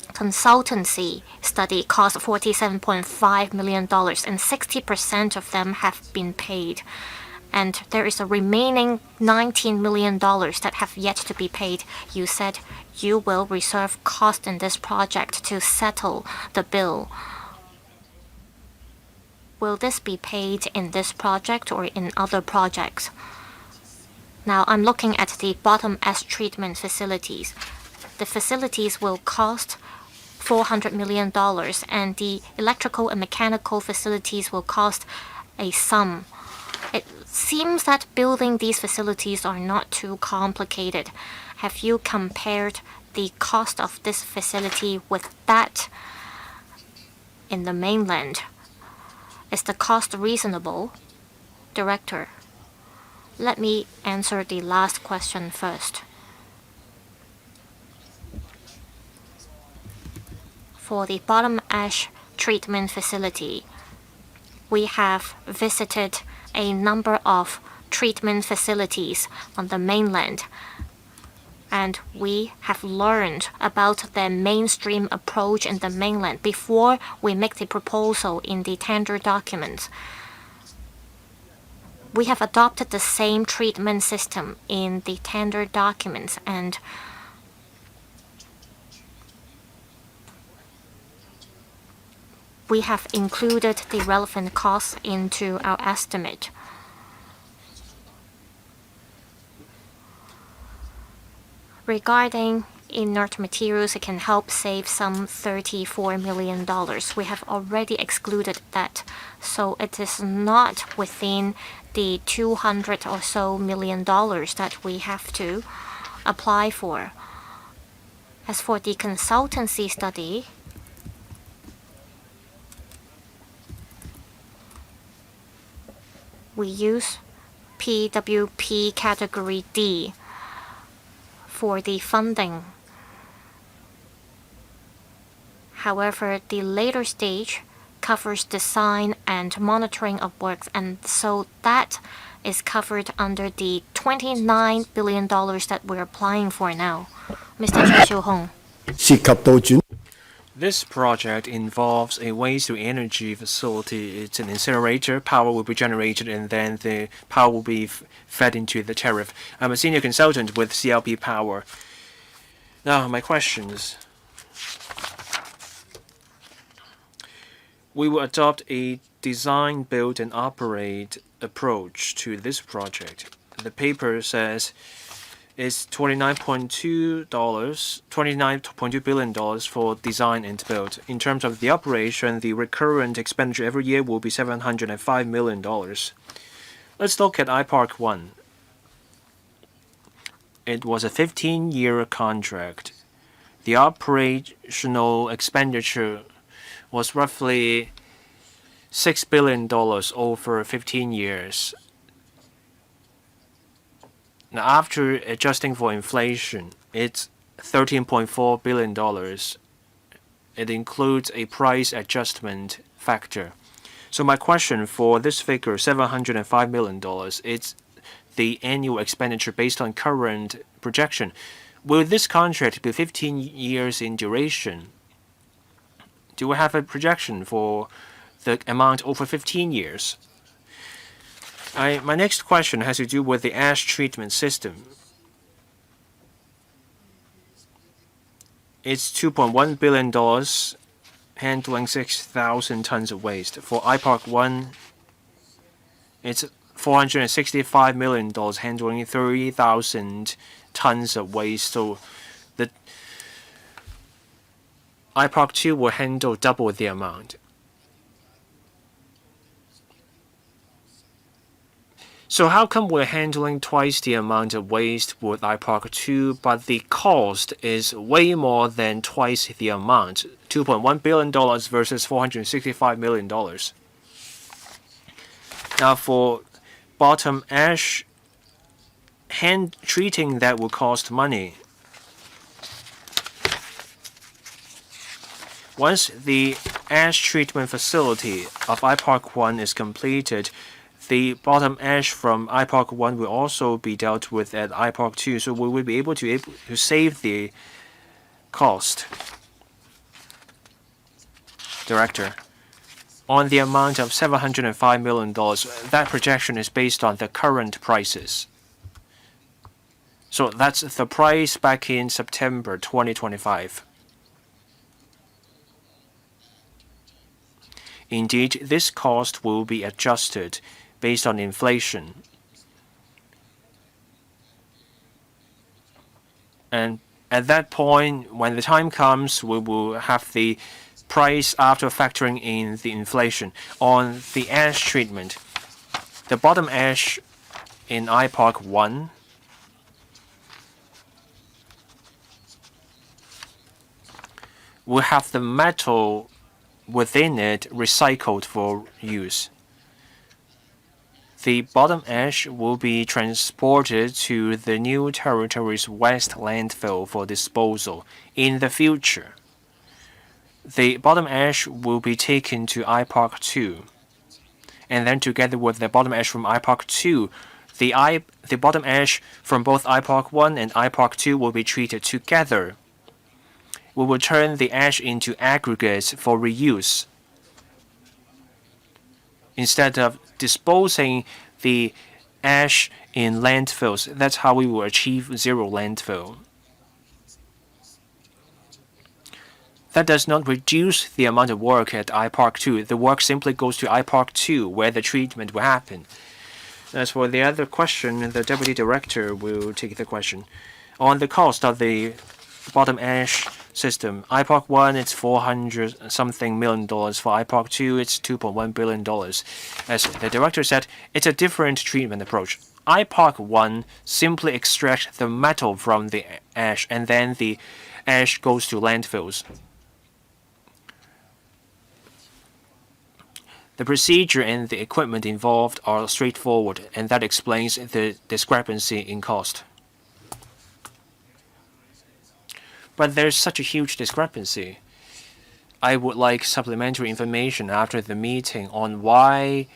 consultancy study cost $47.5 million, and 60% of them have been paid. And there is a remaining $19 million that have yet to be paid. You said you will reserve cost in this project to settle the bill. Will this be paid in this project or in other projects? Now I'm looking at the bottom S treatment facilities. The facilities will cost $400 million, and the electrical and mechanical facilities will cost a sum. It seems that building these facilities are not too complicated. Have you compared the cost of this facility with that in the mainland? Is the cost reasonable? Director, let me answer the last question first. For the bottom ash treatment facility, we have visited a number of treatment facilities on the mainland, and we have learned about their mainstream approach in the mainland before we make the proposal in the tender documents. We have adopted the same treatment system in the tender documents, and we have included the relevant costs into our estimate. Regarding inert materials, it can help save some $34 million. We have already excluded that, so it is not within the $200 or so million that we have to apply for. As for the consultancy study, we use PWP category D for the funding. However, the later stage covers design and monitoring of works, and so that is covered under the $29 billion that we're applying for now. Mr. Choi Hong. This project involves a waste-to-energy facility. It's an incinerator. Power will be generated, and then the power will be fed into the tariff. I'm a senior consultant with CLP Power. Now, my questions. We will adopt a design, build, and operate approach to this project. The paper says it's $29.2 billion for design and build. In terms of the operation, the recurrent expenditure every year will be $705 million. Let's look at iPark 1. It was a 15-year contract. The operational expenditure was roughly $6 billion over 15 years. Now, after adjusting for inflation, it's $13.4 billion. It includes a price adjustment factor. So my question for this figure, $705 million, it's the annual expenditure based on current projection. Will this contract be 15 years in duration? Do we have a projection for the amount over 15 years? My next question has to do with the ash treatment system. It's $2.1 billion, handling 6,000 tons of waste. For iPark 1, it's $465 million, handling 30,000 tons of waste. So the iPark 2 will handle double the amount. So how come we're handling twice the amount of waste with iPark 2, but the cost is way more than twice the amount, $2.1 billion versus $465 million? Now for bottom ash, hand treating that will cost money. Once the ash treatment facility of iPark 1 is completed, the bottom ash from iPark 1 will also be dealt with at iPark 2, so we will be able to save the cost. Director, on the amount of $705 million, that projection is based on the current prices. So that's the price back in September 2025. Indeed, this cost will be adjusted based on inflation. And at that point, when the time comes, we will have the price after factoring in the inflation. On the ash treatment, the bottom ash in iPark 1 will have the metal within it recycled for use. The bottom ash will be transported to the New Territories West landfill for disposal. In the future, the bottom ash will be taken to iPark 2, and then together with the bottom ash from iPark 2, the bottom ash from both iPark 1 and iPark 2 will be treated together. We will turn the ash into aggregates for reuse. Instead of disposing the ash in landfills, that's how we will achieve zero landfill. That does not reduce the amount of work at iPark 2. The work simply goes to iPark 2, where the treatment will happen. As for the other question, the Deputy Director will take the question. On the cost of the bottom ash system, iPark 1, it's $400-something million. For iPark 2, it's $2.1 billion. As the director said, it's a different treatment approach. iPark 1 simply extracts the metal from the ash, and then the ash goes to landfills. The procedure and the equipment involved are straightforward, and that explains the discrepancy in cost. But there's such a huge discrepancy. I would like supplementary information after the meeting on why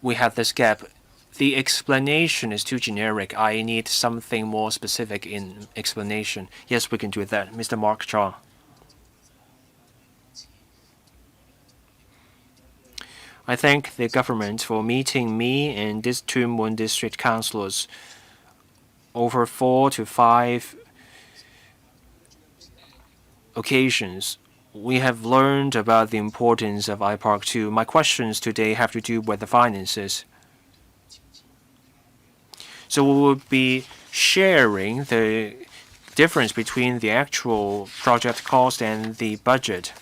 we have this gap. The explanation is too generic. I need something more specific in explanation. Yes, we can do that. Mr. Mark Shaw. I thank the government for meeting me and these two Moon district councillors over 4 to 5 occasions. We have learned about the importance of iPark 2. My questions today have to do with the finances. So we will be sharing the difference between the actual project cost and the budget.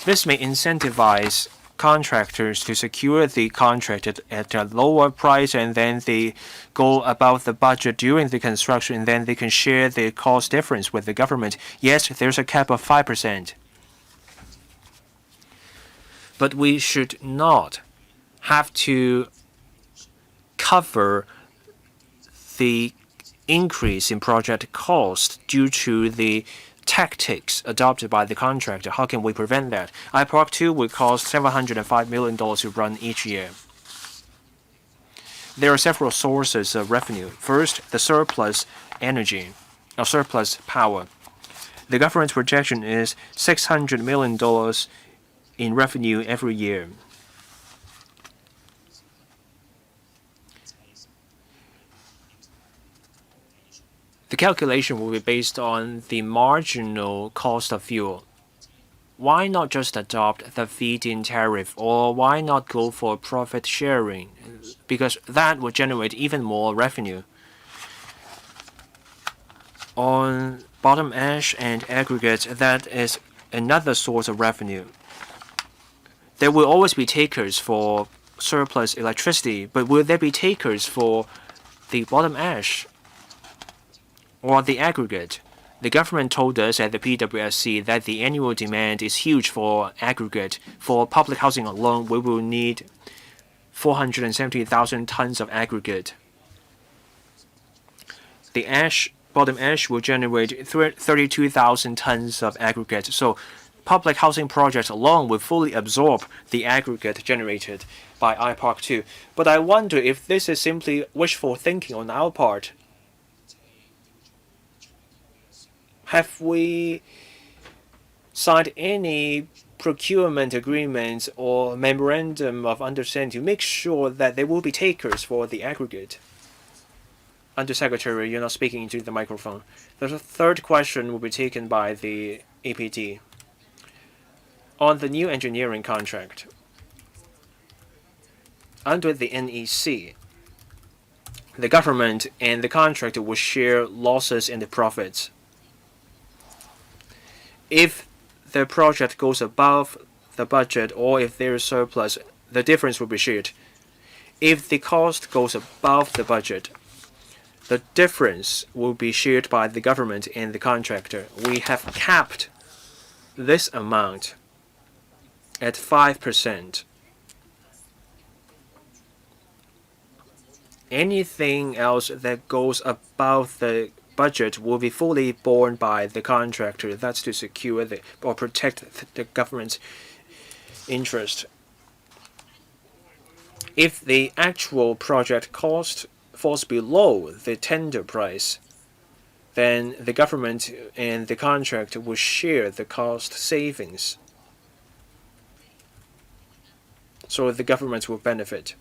This may incentivize contractors to secure the contract at a lower price, and then they go above the budget during the construction, and then they can share the cost difference with the government. Yes, there's a cap of 5%. But we should not have to cover the increase in project cost due to the tactics adopted by the contractor. How can we prevent that? iPark 2 will cost $705 million to run each year. There are several sources of revenue. First, the surplus energy, or surplus power. The government's projection is $600 million in revenue every year. The calculation will be based on the marginal cost of fuel. Why not just adopt the feed-in tariff, or why not go for profit sharing? Because that would generate even more revenue. On bottom ash and aggregates, that is another source of revenue. There will always be takers for surplus electricity, but will there be takers for the bottom ash or the aggregate? The government told us at the PWSC that the annual demand is huge for aggregate. For public housing alone, we will need 470,000 tons of aggregate. The bottom ash will generate 32,000 tons of aggregate. So public housing projects alone will fully absorb the aggregate generated by iPark 2. But I wonder if this is simply wishful thinking on our part. Have we signed any procurement agreements or memorandum of understanding to make sure that there will be takers for the aggregate? Undersecretary, you're not speaking into the microphone. The third question will be taken by the APT. On the new engineering contract, under the NEC, the government and the contractor will share losses and the profits. If the project goes above the budget or if there is surplus, the difference will be shared. If the cost goes above the budget, the difference will be shared by the government and the contractor. We have capped this amount at 5%. Anything else that goes above the budget will be fully borne by the contractor. That's to secure or protect the government's interest. If the actual project cost falls below the tender price, then the government and the contractor will share the cost savings. So the government will benefit.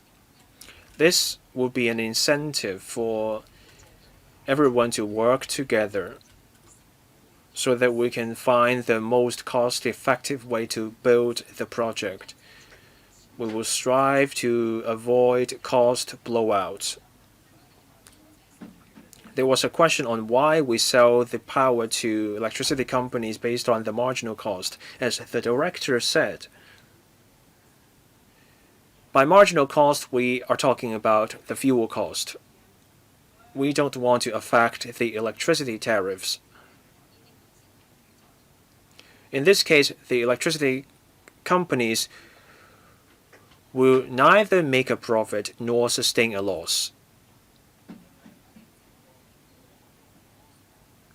This will be an incentive for everyone to work together so that we can find the most cost-effective way to build the project. We will strive to avoid cost blowouts. There was a question on why we sell the power to electricity companies based on the marginal cost. As the director said, by marginal cost, we are talking about the fuel cost. We don't want to affect the electricity tariffs. In this case, the electricity companies will neither make a profit nor sustain a loss.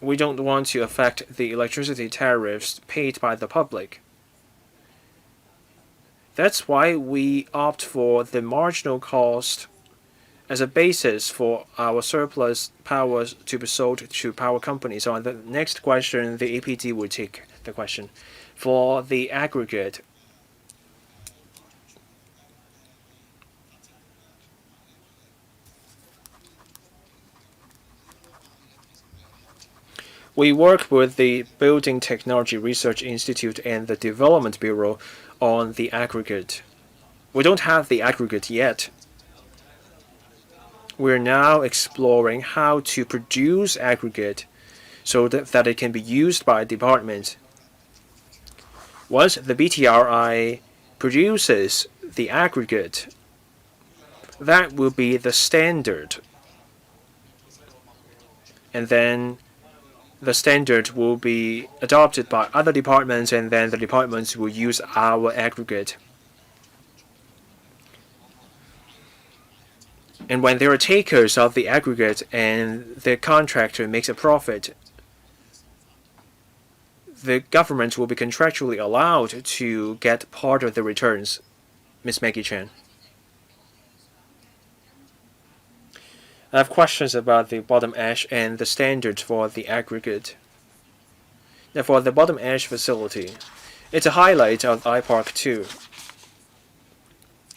We don't want to affect the electricity tariffs paid by the public. That's why we opt for the marginal cost as a basis for our surplus powers to be sold to power companies. On the next question, the APT will take the question. For the aggregate, We work with the Building Technology Research Institute and the Development Bureau on the aggregate. We don't have the aggregate yet. We're now exploring how to produce aggregate so that it can be used by departments. Once the BTRI produces the aggregate, that will be the standard. And then the standard will be adopted by other departments, and then the departments will use our aggregate. And when there are takers of the aggregate and the contractor makes a profit, the government will be contractually allowed to get part of the returns. Ms. Maggie Chen. I have questions about the bottom ash and the standards for the aggregate. Now, for the bottom ash facility, it's a highlight of IPark 2.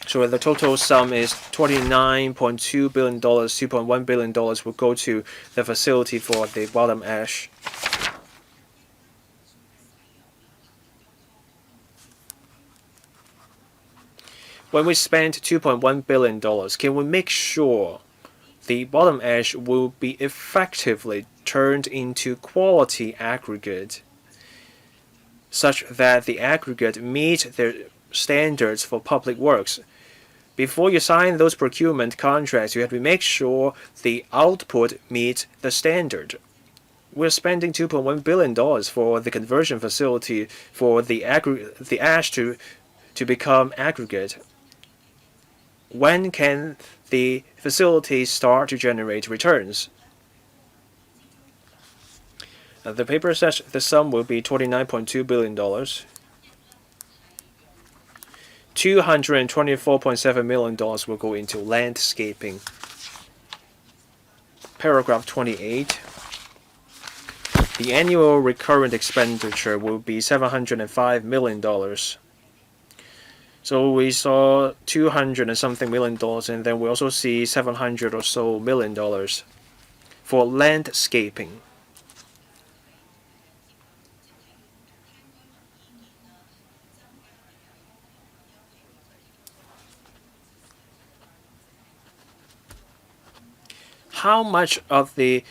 So the total sum is $29.2 billion, $2.1 billion will go to the facility for the bottom ash. When we spend $2.1 billion, can we make sure the bottom ash will be effectively turned into quality aggregate, such that the aggregate meets the standards for public works? Before you sign those procurement contracts, you have to make sure the output meets the standard. We're spending $2.1 billion for the conversion facility for the ash to become aggregate. When can the facility start to generate returns? The paper says the sum will be $29.2 billion. $224.7 million will go into landscaping. Paragraph 28. The annual recurrent expenditure will be $705 million. So we saw 200 and something million dollars, and then we also see 700 or so million dollars for landscaping. How much of the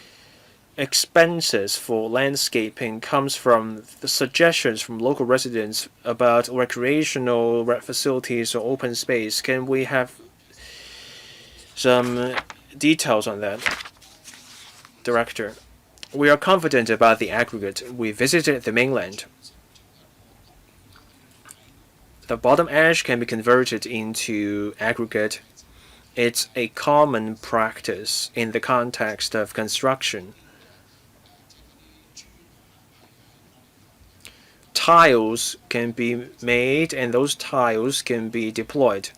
expenses for landscaping comes from the suggestions from local residents about recreational facilities or open space? Can we have some details on that, Director? We are confident about the aggregate. We visited the mainland. The bottom ash can be converted into aggregate. It's a common practice in the context of construction. Tiles can be made, and those tiles can be deployed.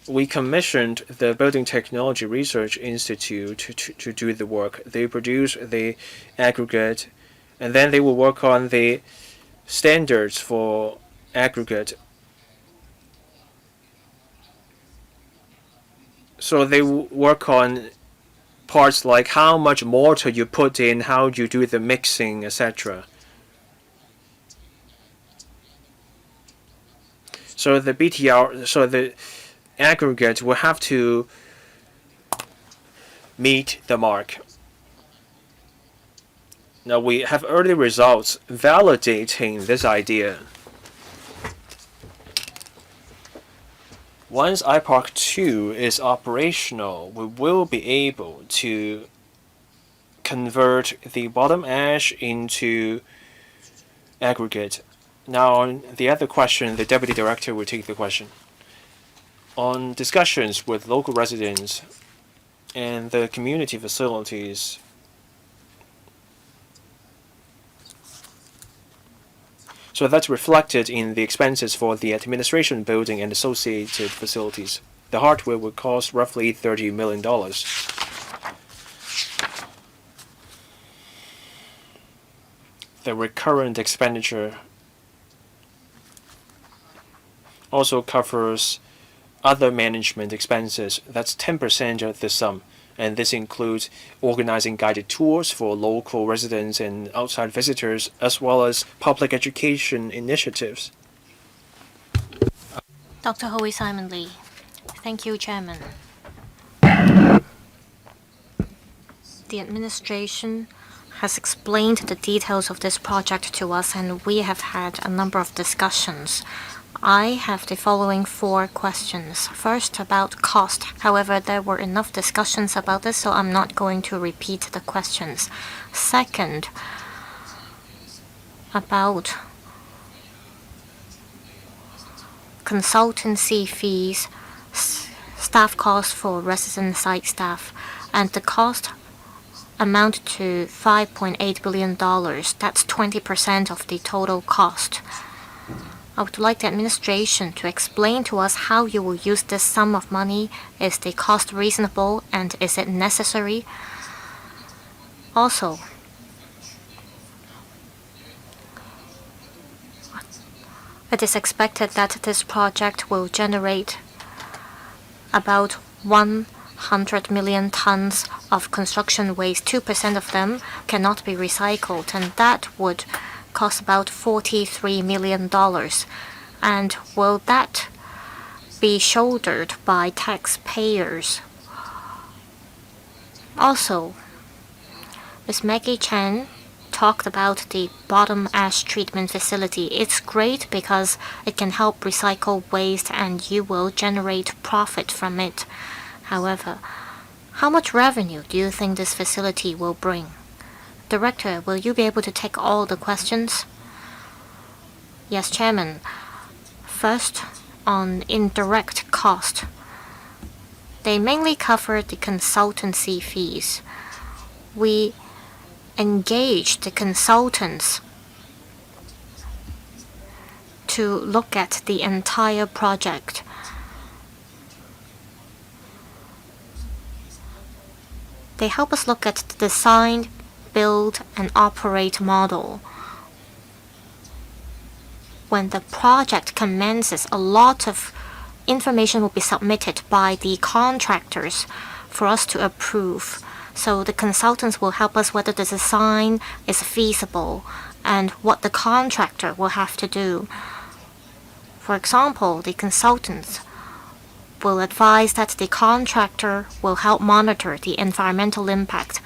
We commissioned the Building Technology Research Institute to do the work. They produce the aggregate, and then they will work on the standards for aggregate. So they work on parts like how much mortar you put in, how you do the mixing, etc. So the aggregate will have to meet the mark. Now we have early results validating this idea. Once IPark 2 is operational, we will be able to convert the bottom ash into aggregate. Now, on the other question, the Deputy Director will take the question. On discussions with local residents and the community facilities, so that's reflected in the expenses for the administration building and associated facilities. The hardware would cost roughly $30 million. The recurrent expenditure also covers other management expenses. That's 10% of the sum. And this includes organizing guided tours for local residents and outside visitors, as well as public education initiatives. Dr. Hoey Simon Lee. Thank you, Chairman. The administration has explained the details of this project to us, and we have had a number of discussions. I have the following 4 questions. First, about cost. However, there were enough discussions about this, so I'm not going to repeat the questions. Second, about consultancy fees, staff costs for resident site staff, and the cost amount to $5.8 billion. That's 20% of the total cost. I would like the administration to explain to us how you will use this sum of money. Is the cost reasonable and is it necessary? Also, it is expected that this project will generate about 100 million tons of construction waste. 2% of them cannot be recycled, and that would cost about $43 million. And will that be shouldered by taxpayers? Also, Ms. Maggie Chen talked about the bottom ash treatment facility. It's great because it can help recycle waste and you will generate profit from it. However, how much revenue do you think this facility will bring? Director, will you be able to take all the questions? Yes, Chairman. First, on indirect cost. They mainly cover the consultancy fees. We engage the consultants to look at the entire project. They help us look at the design, build, and operate model. When the project commences, a lot of information will be submitted by the contractors for us to approve. So the consultants will help us whether the design is feasible and what the contractor will have to do. For example, the consultants will advise that the contractor will help monitor the environmental impact.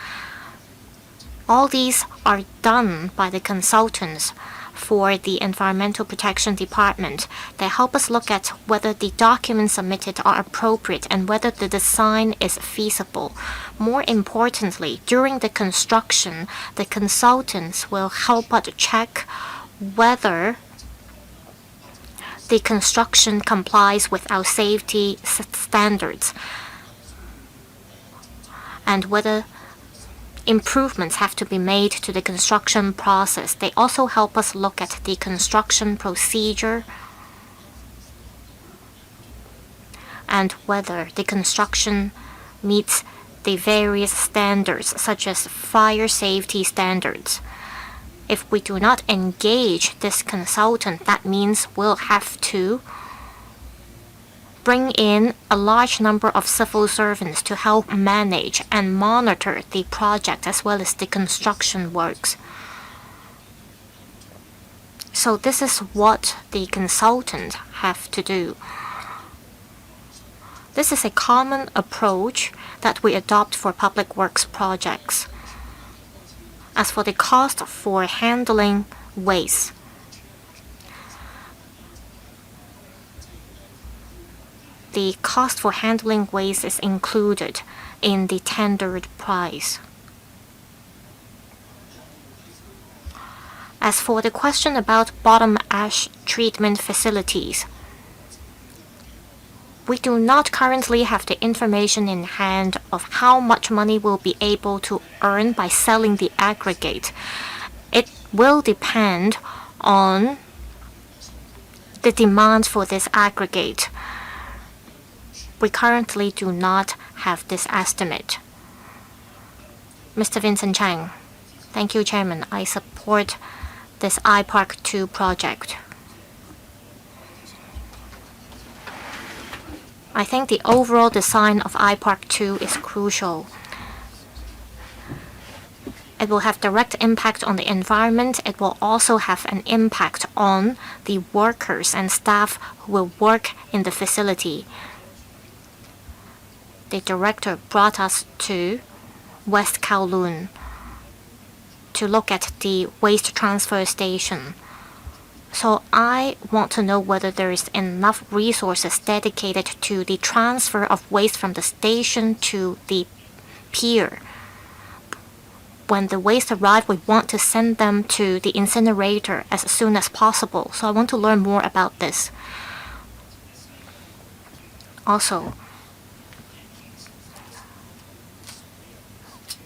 All these are done by the consultants for the Environmental Protection Department. They help us look at whether the documents submitted are appropriate and whether the design is feasible. More importantly, during the construction, the consultants will help us check whether the construction complies with our safety standards and whether improvements have to be made to the construction process. They also help us look at the construction procedure and whether the construction meets the various standards, such as fire safety standards. If we do not engage this consultant, that means we'll have to bring in a large number of civil servants to help manage and monitor the project as well as the construction works. So this is what the consultants have to do. This is a common approach that we adopt for public works projects. As for the cost for handling waste, the cost for handling waste is included in the tendered price. As for the question about bottom ash treatment facilities, we do not currently have the information in hand of how much money we'll be able to earn by selling the aggregate. It will depend on the demand for this aggregate. We currently do not have this estimate. Mr. Vincent Chang. Thank you, Chairman. I support this iPark 2 project. I think the overall design of iPark 2 is crucial. It will have direct impact on the environment. It will also have an impact on the workers and staff who will work in the facility. The director brought us to West Kowloon to look at the waste transfer station. So I want to know whether there is enough resources dedicated to the transfer of waste from the station to the pier. When the waste arrive, we want to send them to the incinerator as soon as possible. So I want to learn more about this. Also,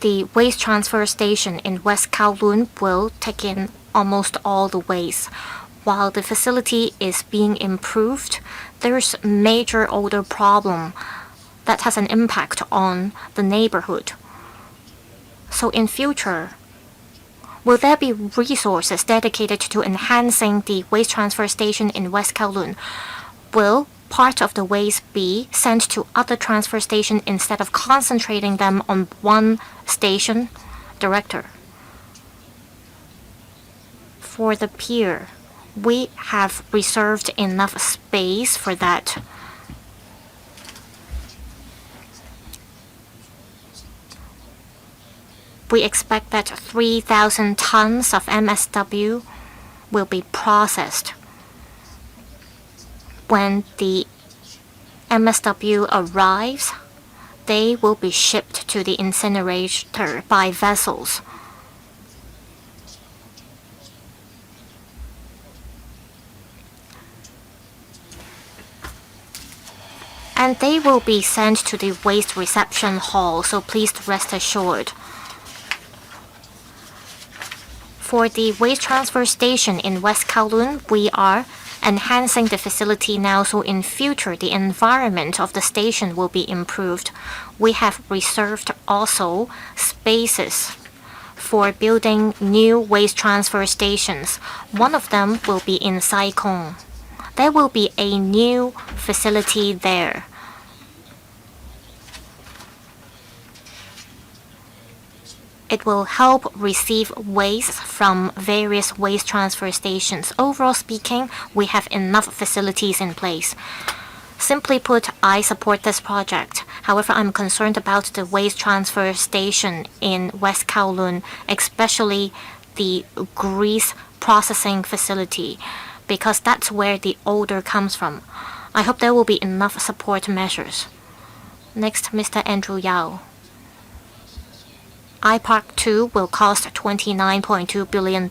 the waste transfer station in West Kowloon will take in almost all the waste. While the facility is being improved, there's a major odor problem that has an impact on the neighborhood. So in future, will there be resources dedicated to enhancing the waste transfer station in West Kowloon? Will part of the waste be sent to other transfer stations instead of concentrating them on one station? Director, for the pier, we have reserved enough space for that. We expect that 3,000 tons of MSW will be processed. When the MSW arrives, they will be shipped to the incinerator by vessels. And they will be sent to the waste reception hall, so please rest assured. For the waste transfer station in West Kowloon, we are enhancing the facility now, so in future the environment of the station will be improved. We have reserved also spaces for building new waste transfer stations. One of them will be in Sai Kung. There will be a new facility there. It will help receive waste from various waste transfer stations. Overall speaking, we have enough facilities in place. Simply put, I support this project. However, I'm concerned about the waste transfer station in West Kowloon, especially the grease processing facility, because that's where the odor comes from. I hope there will be enough support measures. Next, Mr. Andrew Yao. iPark 2 will cost $29.2 billion.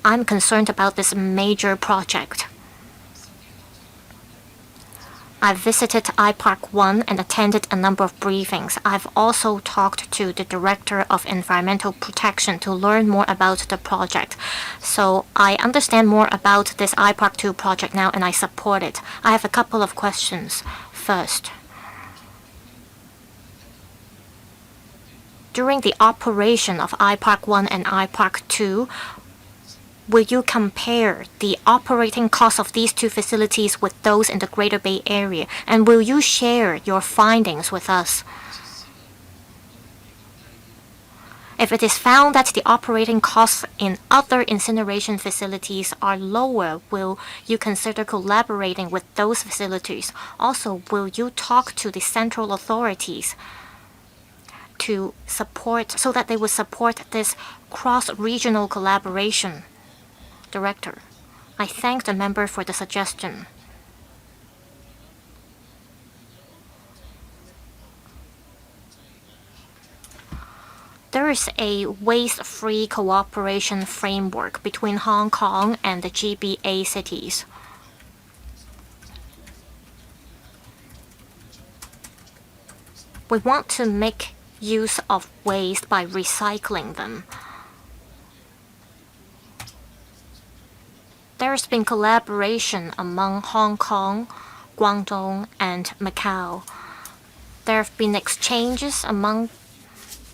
I'm concerned about this major project. I visited iPark 1 and attended a number of briefings. I've also talked to the Director of Environmental Protection to learn more about the project. So I understand more about this iPark 2 project now and I support it. I have a couple of questions. First, during the operation of iPark 1 and iPark 2, will you compare the operating costs of these two facilities with those in the Greater Bay Area? And will you share your findings with us? If it is found that the operating costs in other incineration facilities are lower, will you consider collaborating with those facilities? Also, will you talk to the central authorities to support, so that they would support this cross-regional collaboration? Director, I thank the member for the suggestion. There is a waste-free cooperation framework between Hong Kong and the GBA cities. We want to make use of waste by recycling them. There's been collaboration among Hong Kong, Guangdong, and Macau. There have been exchanges among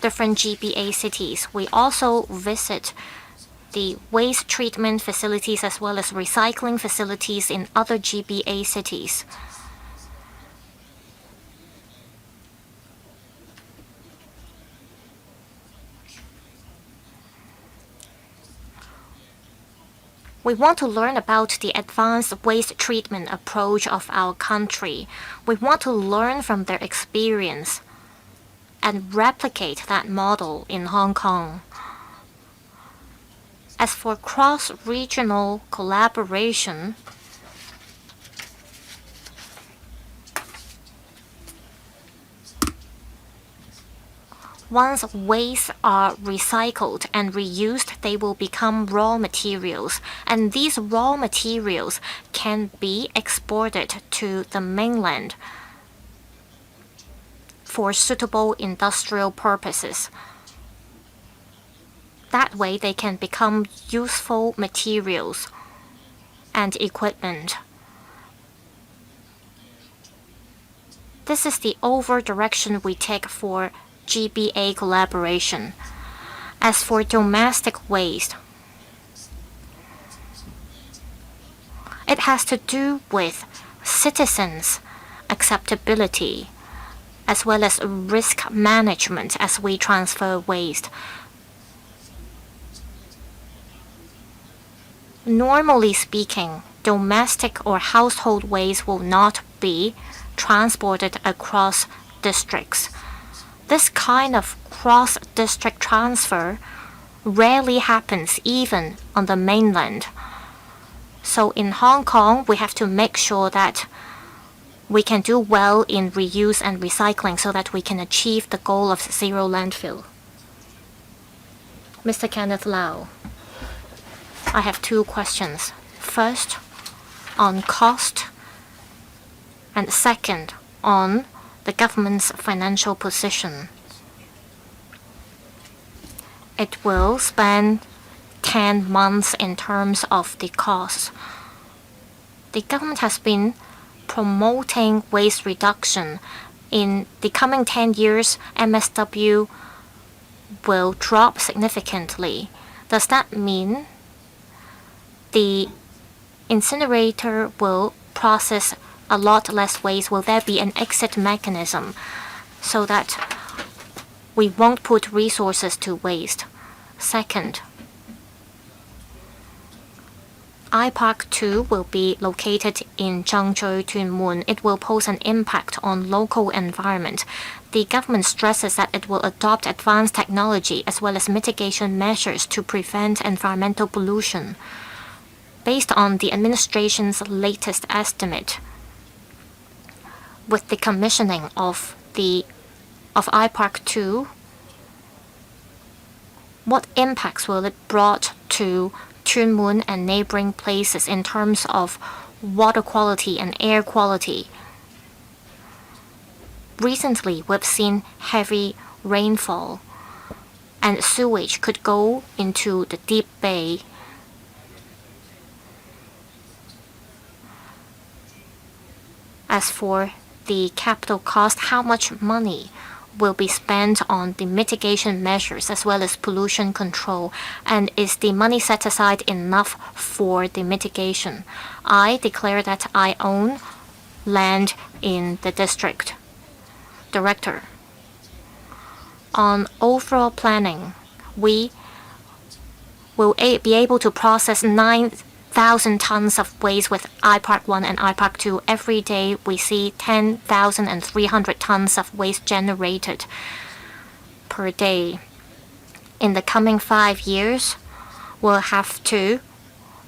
different GBA cities. We also visit the waste treatment facilities as well as recycling facilities in other GBA cities. We want to learn about the advanced waste treatment approach of our country. We want to learn from their experience and replicate that model in Hong Kong. As for cross-regional collaboration, once wastes are recycled and reused, they will become raw materials, and these raw materials can be exported to the mainland for suitable industrial purposes. That way, they can become useful materials and equipment. This is the overall direction we take for GBA collaboration. As for domestic waste, it has to do with citizens' acceptability as well as risk management as we transfer waste. Normally speaking, domestic or household waste will not be transported across districts. This kind of cross-district transfer rarely happens even on the mainland. So in Hong Kong, we have to make sure that we can do well in reuse and recycling so that we can achieve the goal of zero landfill. Mr. Kenneth Lau, I have two questions. First, on cost, and second, on the government's financial position. It will span 10 months in terms of the cost. The government has been promoting waste reduction. In the coming 10 years, MSW will drop significantly. Does that mean the incinerator will process a lot less waste? Will there be an exit mechanism so that we won't put resources to waste? Second, iPark 2 will be located in Zhangzhou, Tuen Mun. It will pose an impact on local environment. The government stresses that it will adopt advanced technology as well as mitigation measures to prevent environmental pollution. Based on the administration's latest estimate, with the commissioning of iPark 2, what impacts will it brought to Tuen Mun and neighboring places in terms of water quality and air quality? Recently, we've seen heavy rainfall and sewage could go into the deep bay. As for the capital cost, how much money will be spent on the mitigation measures as well as pollution control, and is the money set aside enough for the mitigation? I declare that I own land in the district. Director, on overall planning, we will be able to process 9,000 tons of waste with iPark 1 and iPark 2. Every day we see 10,300 tons of waste generated per day. In the coming 5 years, we'll have to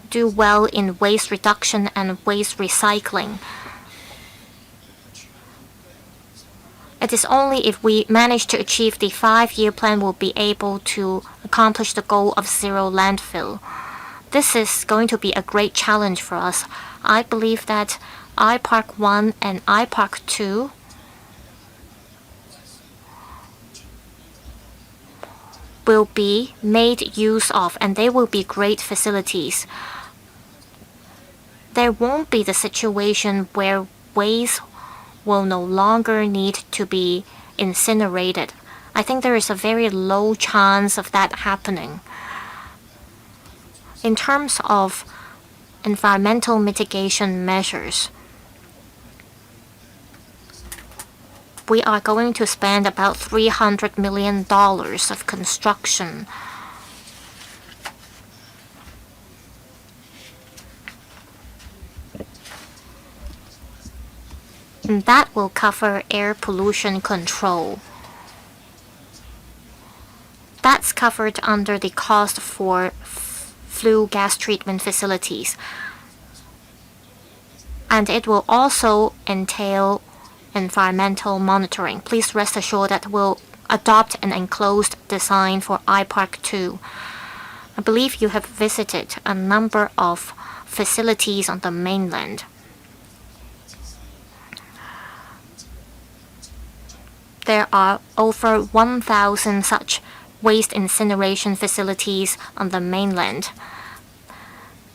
do well in waste reduction and waste recycling. It is only if we manage to achieve the 5-year plan we'll be able to accomplish the goal of zero landfill. This is going to be a great challenge for us. I believe that iPark 1 and iPark 2 will be made use of, and they will be great facilities. There won't be the situation where waste will no longer need to be incinerated. I think there is a very low chance of that happening. In terms of environmental mitigation measures, we are going to spend about $300 million of construction. And that will cover air pollution control. That's covered under the cost for flue gas treatment facilities. And it will also entail environmental monitoring. Please rest assured that we'll adopt an enclosed design for iPark 2. I believe you have visited a number of facilities on the mainland. There are over 1,000 such waste incineration facilities on the mainland.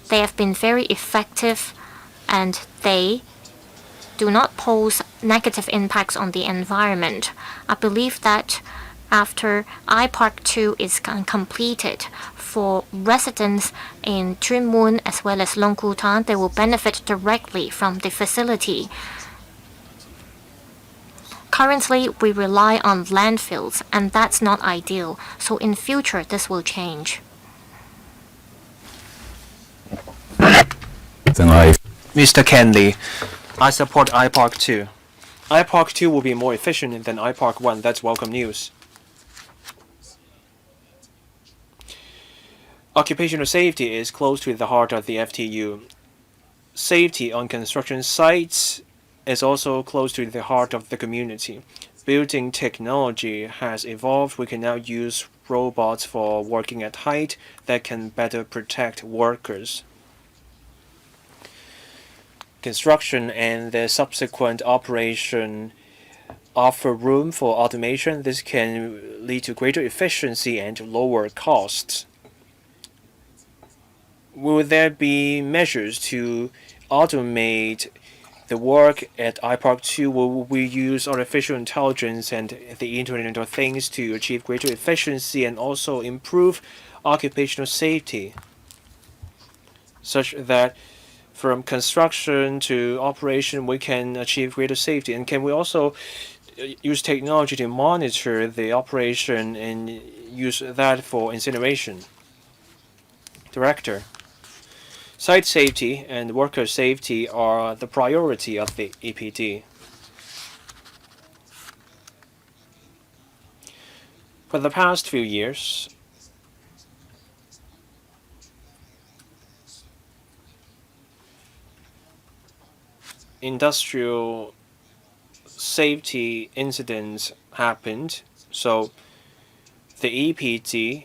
They have been very effective and they do not pose negative impacts on the environment. I believe that after iPark 2 is completed, for residents in Tuen Mun as well as Long Kou Tan, they will benefit directly from the facility. Currently, we rely on landfills, and that's not ideal. So in future, this will change. Mr. Kenley, I support iPark 2. iPark 2 will be more efficient than iPark 1. That's welcome news. Occupational safety is close to the heart of the FTU. Safety on construction sites is also close to the heart of the community. Building technology has evolved. We can now use robots for working at height that can better protect workers. Construction and the subsequent operation offer room for automation. This can lead to greater efficiency and lower costs. Will there be measures to automate the work at iPark 2? Will we use artificial intelligence and the Internet of Things to achieve greater efficiency and also improve occupational safety, such that from construction to operation we can achieve greater safety? And can we also use technology to monitor the operation and use that for incineration? Director. Site safety and worker safety are the priority of the EPD. For the past few years, industrial safety incidents happened, so the EPD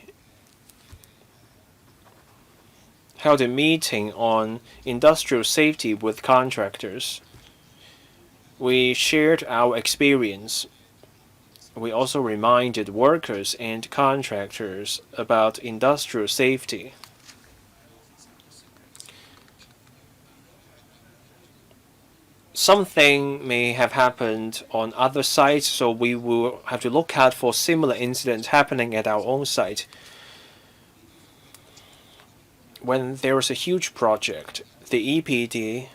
held a meeting on industrial safety with contractors. We shared our experience. We also reminded workers and contractors about industrial safety. Something may have happened on other sites, so we will have to look out for similar incidents happening at our own site. When there is a huge project, the EPD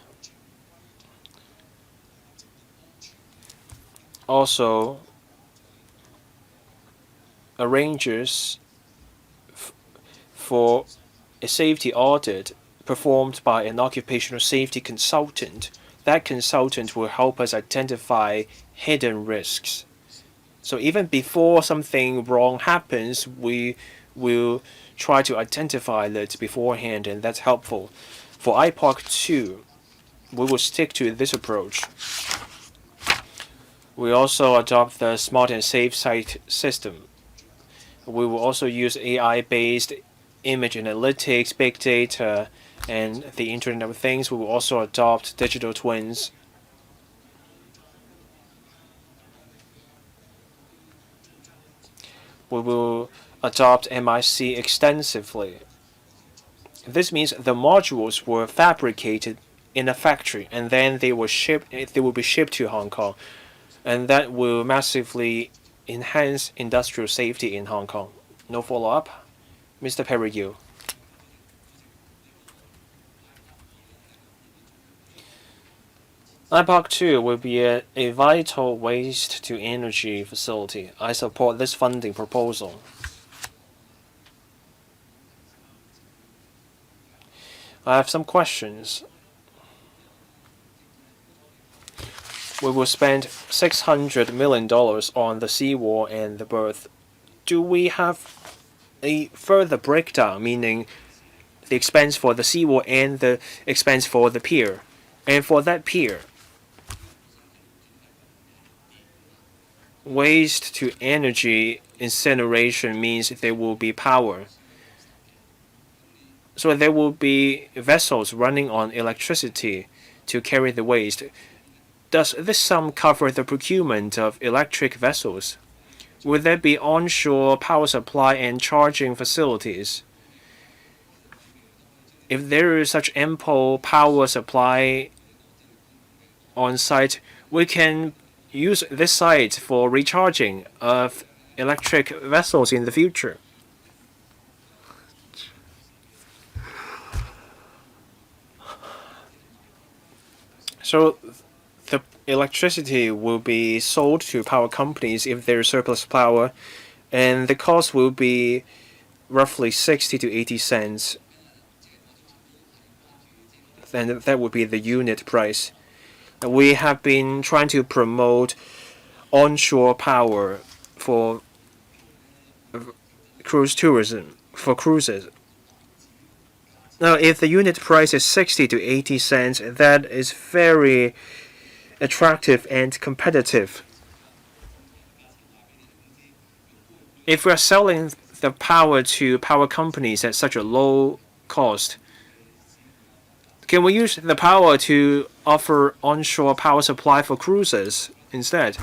also arranges for a safety audit performed by an occupational safety consultant. That consultant will help us identify hidden risks. So even before something wrong happens, we will try to identify it beforehand, and that's helpful. For iPark 2, we will stick to this approach. We also adopt the smart and safe site system. We will also use AI-based image analytics, big data, and the Internet of Things. We will also adopt digital twins. We will adopt MIC extensively. This means the modules were fabricated in a factory and then they will be shipped to Hong Kong, and that will massively enhance industrial safety in Hong Kong. No follow-up? Mr. Perriu. iPark 2 will be a vital waste-to-energy facility. I support this funding proposal. I have some questions. we will spend $600 million on the seawall and the berth. Do we have a further breakdown, meaning the expense for the seawall and the expense for the pier? And for that pier, waste to energy incineration means there will be power. So there will be vessels running on electricity to carry the waste. Does this sum cover the procurement of electric vessels? Will there be onshore power supply and charging facilities? If there is such ample power supply on site, we can use this site for recharging of electric vessels in the future. So the electricity will be sold to power companies if there is surplus power, and the cost will be roughly 60 to 80 cents. And that would be the unit price. We have been trying to promote onshore power for cruise tourism, for cruises. Now, if the unit price is 60 to 80 cents, that is very attractive and competitive. If we are selling the power to power companies at such a low cost, can we use the power to offer onshore power supply for cruises instead?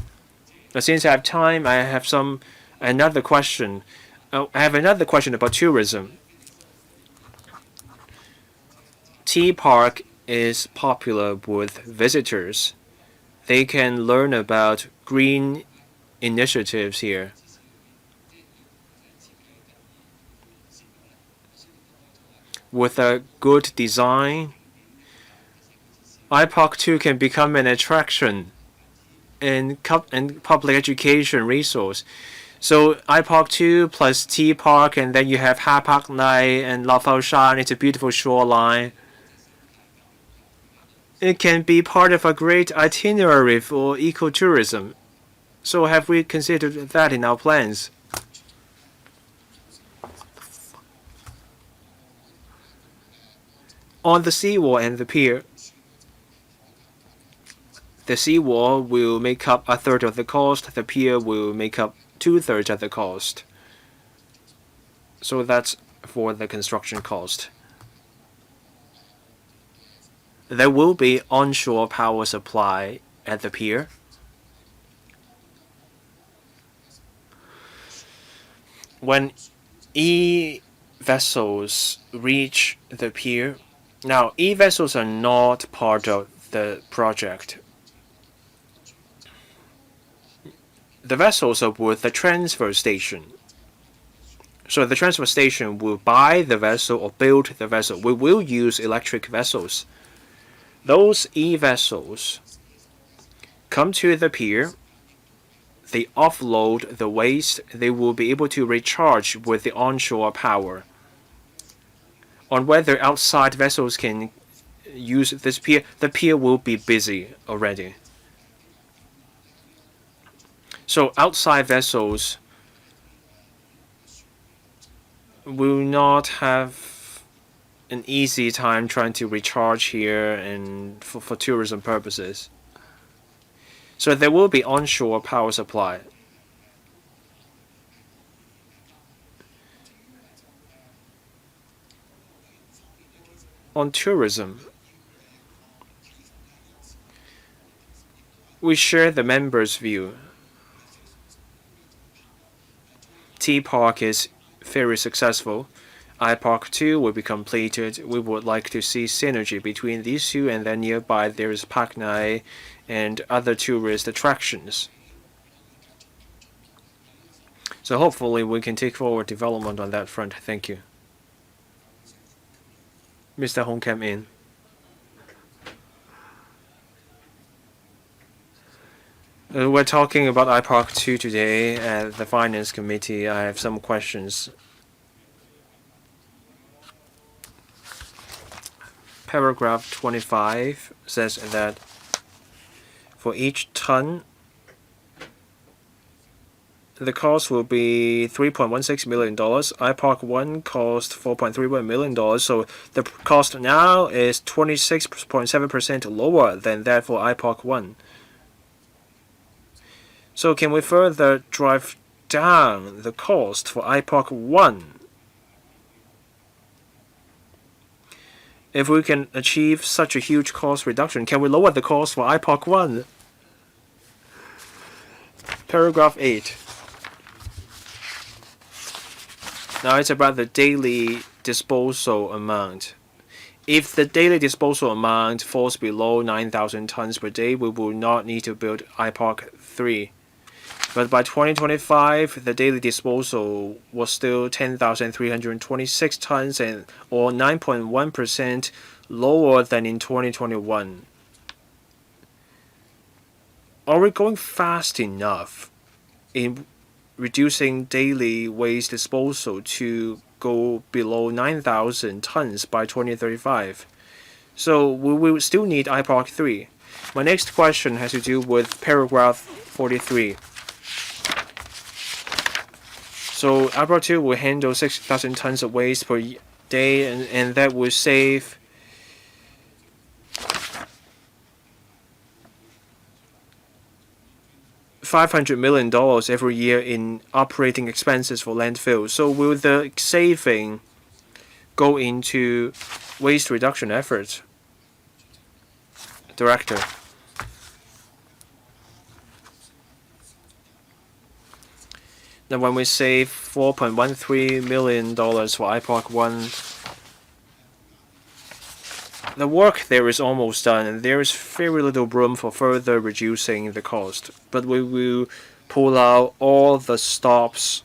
Now, since I have time, I have another question. I have another question about tourism. Tea Park is popular with visitors. They can learn about green initiatives here. With a good design, iPark 2 can become an attraction and public education resource. So iPark 2 plus Tea Park, and then you have Ha Park Nai and La Fao Shan. It's a beautiful shoreline. It can be part of a great itinerary for ecotourism. So have we considered that in our plans? On the seawall and the pier, the seawall will make up a third of the cost, the pier will make up 2/3 of the cost. So that's for the construction cost. There will be onshore power supply at the pier. When e-vessels reach the pier, now e-vessels are not part of the project. The vessels are with the transfer station. So the transfer station will buy the vessel or build the vessel. We will use electric vessels. Those e-vessels come to the pier, they offload the waste, they will be able to recharge with the onshore power. On whether outside vessels can use this pier, the pier will be busy already. So outside vessels will not have an easy time trying to recharge here and for tourism purposes. So there will be onshore power supply. On tourism, we share the members' view. Tea Park is very successful. iPark 2 will be completed. We would like to see synergy between these two, and then nearby there is Park Nai and other tourist attractions. So hopefully we can take forward development on that front. Thank you. Mr. Hong came in. We're talking about iPark 2 today at the Finance Committee. I have some questions. Paragraph 25 says that For each ton, the cost will be $3.16 million. iPark 1 cost $4.31 million. So the cost now is 26.7% lower than that for iPark 1. So can we further drive down the cost for iPark 1? If we can achieve such a huge cost reduction, can we lower the cost for iPark 1? Paragraph 8. Now it's about the daily disposal amount. If the daily disposal amount falls below 9,000 tons per day, we will not need to build iPark 3. But by 2025, the daily disposal was still 10,326 tons, or 9.1% lower than in 2021. Are we going fast enough in reducing daily waste disposal to go below 9,000 tons by 2035? So we will still need iPark 3. My next question has to do with paragraph 43. So iPark 2 will handle 6,000 tons of waste per day, and that will save $500 million every year in operating expenses for landfills. So will the saving go into waste reduction efforts? Director. Now when we save $4.13 million for iPark 1, the work there is almost done, and there is very little room for further reducing the cost. But we will pull out all the stops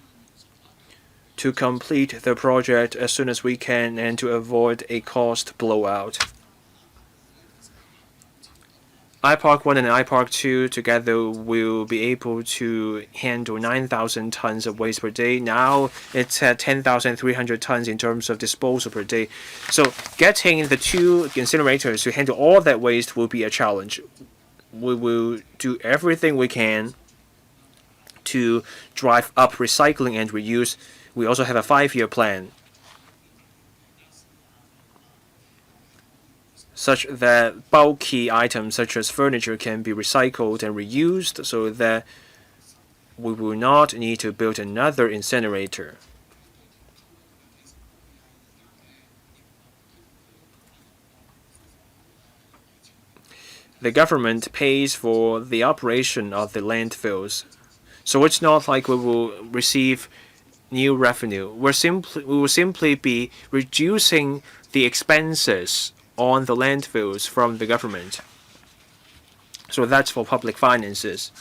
to complete the project as soon as we can and to avoid a cost blowout. iPark 1 and iPark 2 together will be able to handle 9,000 tons of waste per day. Now it's at 10,300 tons in terms of disposal per day. So getting the two incinerators to handle all that waste will be a challenge. We will do everything we can to drive up recycling and reuse. We also have a 5-year plan, such that bulky items such as furniture can be recycled and reused, so that we will not need to build another incinerator. The government pays for the operation of the landfills, so it's not like we will receive new revenue. We will simply be reducing the expenses on the landfills from the government. So that's for public finances.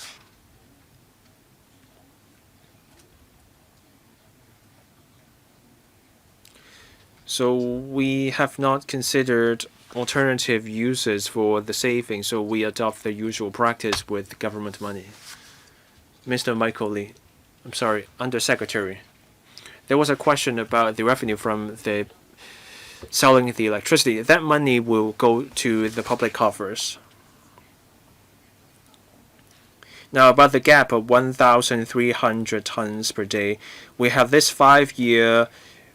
So we have not considered alternative uses for the savings, so we adopt the usual practice with government money. Mr. Michael Lee, I'm sorry, Undersecretary. There was a question about the revenue from the selling the electricity. That money will go to the public coffers. Now about the gap of 1,300 tons per day, we have this 5-year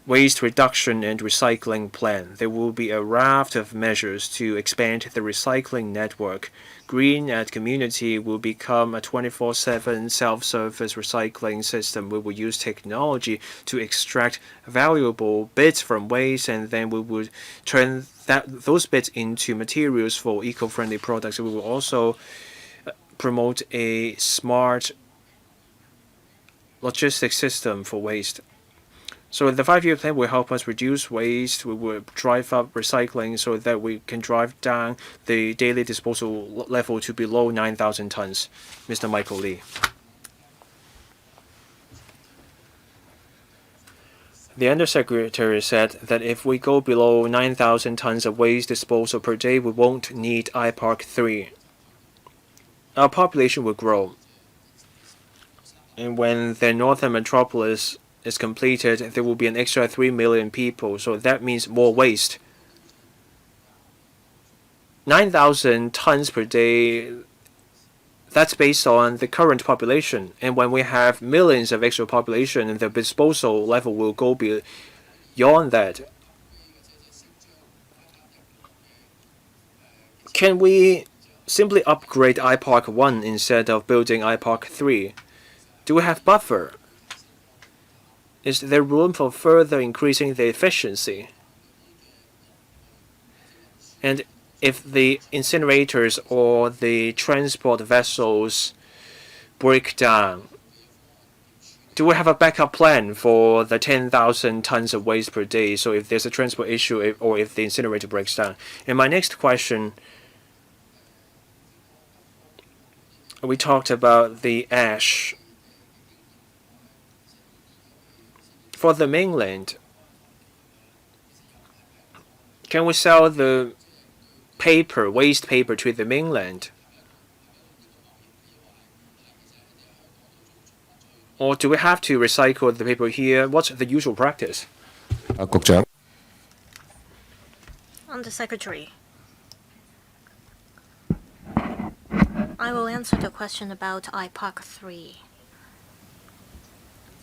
waste reduction and recycling plan. There will be a raft of measures to expand the recycling network. Green at Community will become a 24/7 self-service recycling system. We will use technology to extract valuable bits from waste, and then we will turn those bits into materials for eco-friendly products. We will also promote a smart logistics system for waste. So the 5-year plan will help us reduce waste. We will drive up recycling so that we can drive down the daily disposal level to below 9,000 tons. Mr. Michael Lee. The Undersecretary said that if we go below 9,000 tons of waste disposal per day, we won't need iPark 3. Our population will grow. And when the northern metropolis is completed, there will be an extra 3 million people, so that means more waste. 9,000 tons per day That's based on the current population. And when we have millions of extra population, the disposal level will go beyond that. Can we simply upgrade iPark 1 instead of building iPark 3? Do we have buffer? Is there room for further increasing the efficiency? And if the incinerators or the transport vessels break down, do we have a backup plan for the 10,000 tons of waste per day? So if there's a transport issue or if the incinerator breaks down. And my next question, we talked about the ash. For the mainland, can we sell the waste paper to the mainland? Or do we have to recycle the paper here? What's the usual practice? 局長。 Undersecretary, I will answer the question about IPARC 3.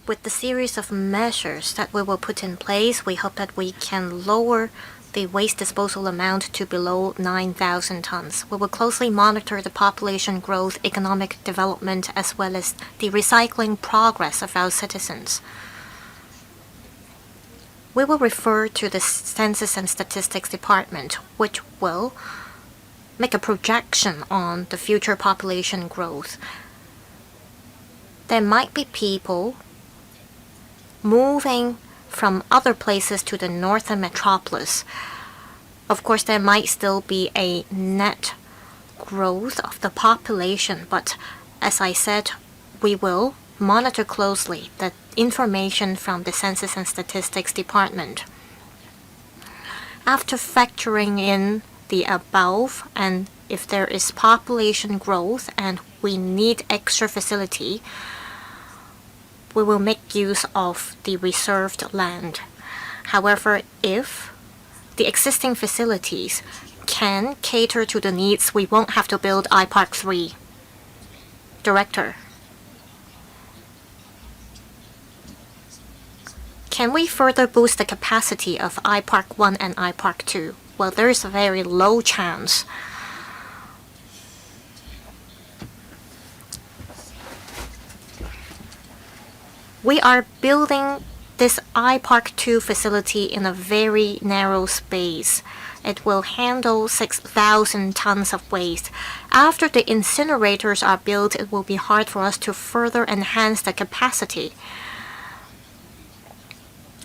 With the series of measures that we will put in place, we hope that we can lower the waste disposal amount to below 9,000 tons. We will closely monitor the population growth, economic development, as well as the recycling progress of our citizens. We will refer to the Census and Statistics Department, which will make a projection on the future population growth. There might be people moving from other places to the northern metropolis. Of course, there might still be a net growth of the population, but as I said, we will monitor closely the information from the Census and Statistics Department. After factoring in the above, and if there is population growth and we need extra facility, we will make use of the reserved land. However, if the existing facilities can cater to the needs, we won't have to build iPark 3. Director, can we further boost the capacity of iPark 1 and iPark 2? Well, there is a very low chance. We are building this iPark 2 facility in a very narrow space. It will handle 6,000 tons of waste. After the incinerators are built, it will be hard for us to further enhance the capacity.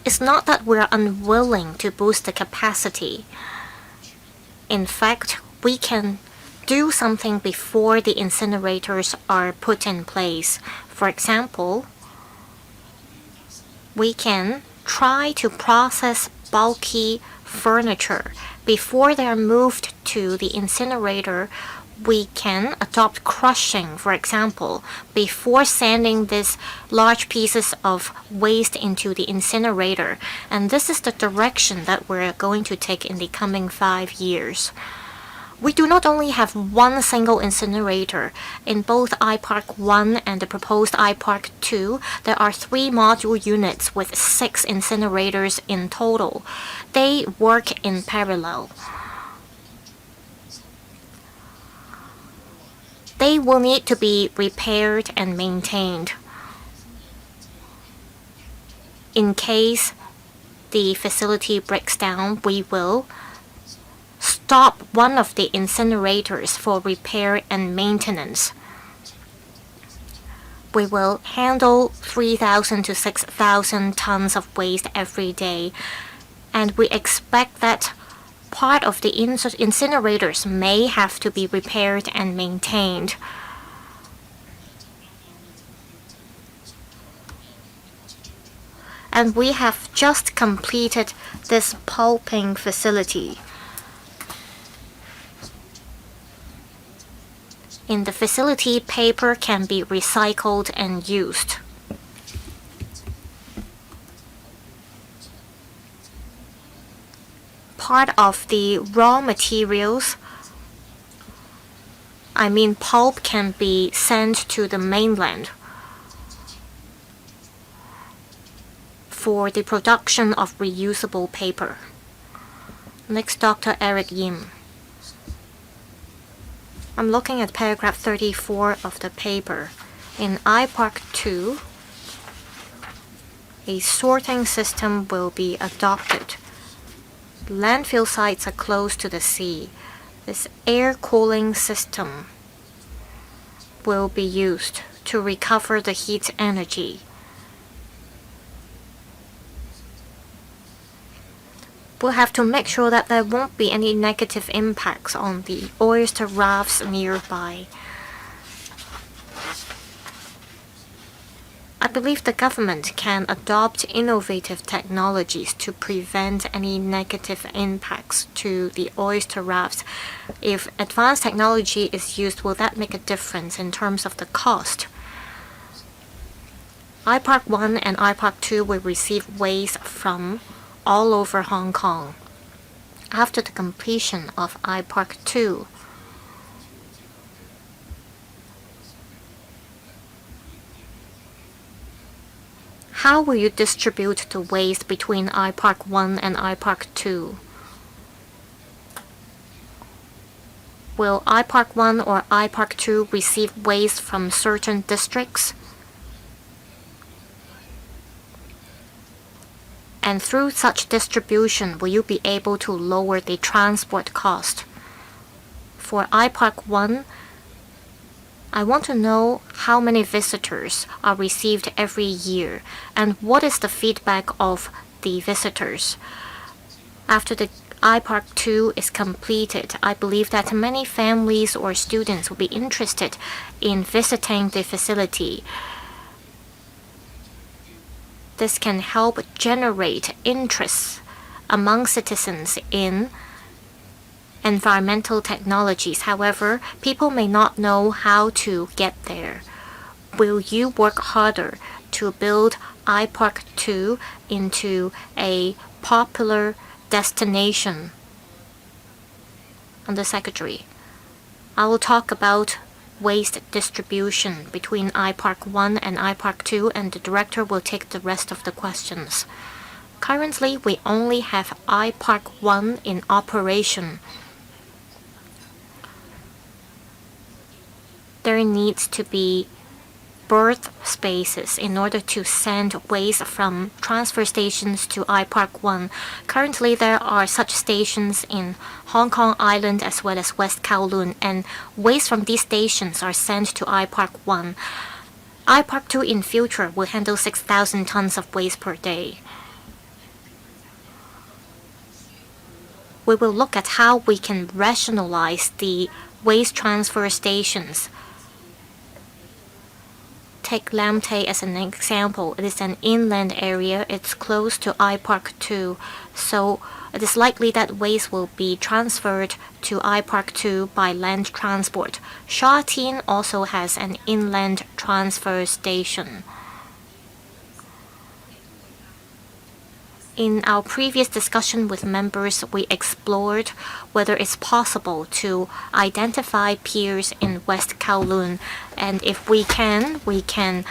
It's not that we're unwilling to boost the capacity. In fact, we can do something before the incinerators are put in place. For example, we can try to process bulky furniture before they are moved to the incinerator. We can adopt crushing, for example, before sending these large pieces of waste into the incinerator. And this is the direction that we're going to take in the coming 5 years. We do not only have one single incinerator. In both iPark 1 and the proposed iPark 2, there are 3 module units with 6 incinerators in total. They work in parallel. They will need to be repaired and maintained. In case the facility breaks down, we will stop one of the incinerators for repair and maintenance. We will handle 3,000 to 6,000 tons of waste every day, and we expect that part of the incinerators may have to be repaired and maintained. And we have just completed this pulping facility. In the facility, paper can be recycled and used. Part of the raw materials I mean pulp can be sent to the mainland for the production of reusable paper. Next, Dr. Eric Yim. I'm looking at paragraph 34 of the paper. In IPARC 2, a sorting system will be adopted. Landfill sites are close to the sea. This air cooling system will be used to recover the heat energy. We'll have to make sure that there won't be any negative impacts on the oyster rafts nearby. I believe the government can adopt innovative technologies to prevent any negative impacts to the oyster rafts. If advanced technology is used, will that make a difference in terms of the cost? IPARC 1 and IPARC 2 will receive waste from all over Hong Kong. After the completion of IPARC 2, how will you distribute the waste between IPARC 1 and IPARC 2? Will IPARC 1 or IPARC 2 receive waste from certain districts? And through such distribution, will you be able to lower the transport cost? For IPARC 1, I want to know how many visitors are received every year and what is the feedback of the visitors. After the IPARC 2 is completed, I believe that many families or students will be interested in visiting the facility. This can help generate interest among citizens in environmental technologies. However, people may not know how to get there. Will you work harder to build IPARC 2 into a popular destination? Under Secretary, I will talk about waste distribution between IPARC 1 and IPARC 2, and the Director will take the rest of the questions. Currently, we only have IPARC 1 in operation. There needs to be berth spaces in order to send waste from transfer stations to IPARC 1. Currently, there are such stations in Hong Kong Island as well as West Kowloon, and waste from these stations are sent to IPARC 1. IPARC 2 in future will handle 6,000 tons of waste per day. We will look at how we can rationalize the waste transfer stations. Take Lam Tay as an example. It is an inland area. It's close to IPARC 2, so it is likely that waste will be transferred to IPARC 2 by land transport. Sha Tin also has an inland transfer station. In our previous discussion with members, we explored whether it's possible to identify piers in West Kowloon, and if we can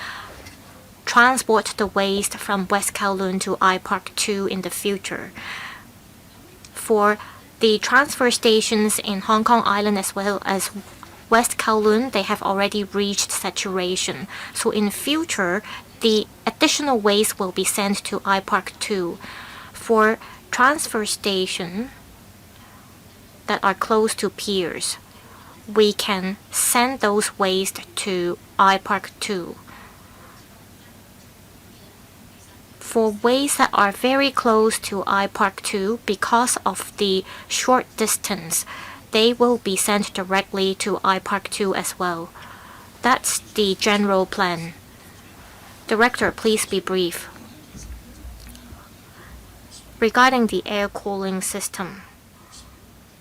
transport the waste from West Kowloon to IPARC 2 in the future. For the transfer stations in Hong Kong Island as well as West Kowloon, they have already reached saturation. So in future, the additional waste will be sent to IPARC 2. For transfer stations that are close to piers, we can send those waste to IPARC 2. For waste that are very close to IPARC 2, because of the short distance, they will be sent directly to IPARC 2 as well. That's the general plan. Director, please be brief. Regarding the air cooling system,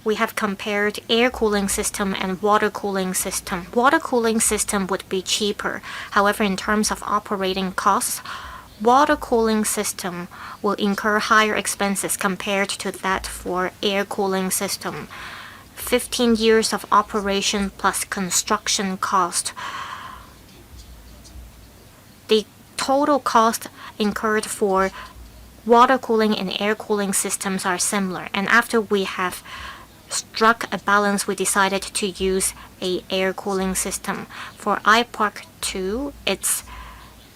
we have compared air cooling system and water cooling system. Water cooling system would be cheaper. However, in terms of operating costs, water cooling system will incur higher expenses compared to that for air cooling system. 15 years of operation plus construction cost, the total cost incurred for water cooling and air cooling systems are similar. And after we have struck a balance, we decided to use a air cooling system. For iPark 2, it's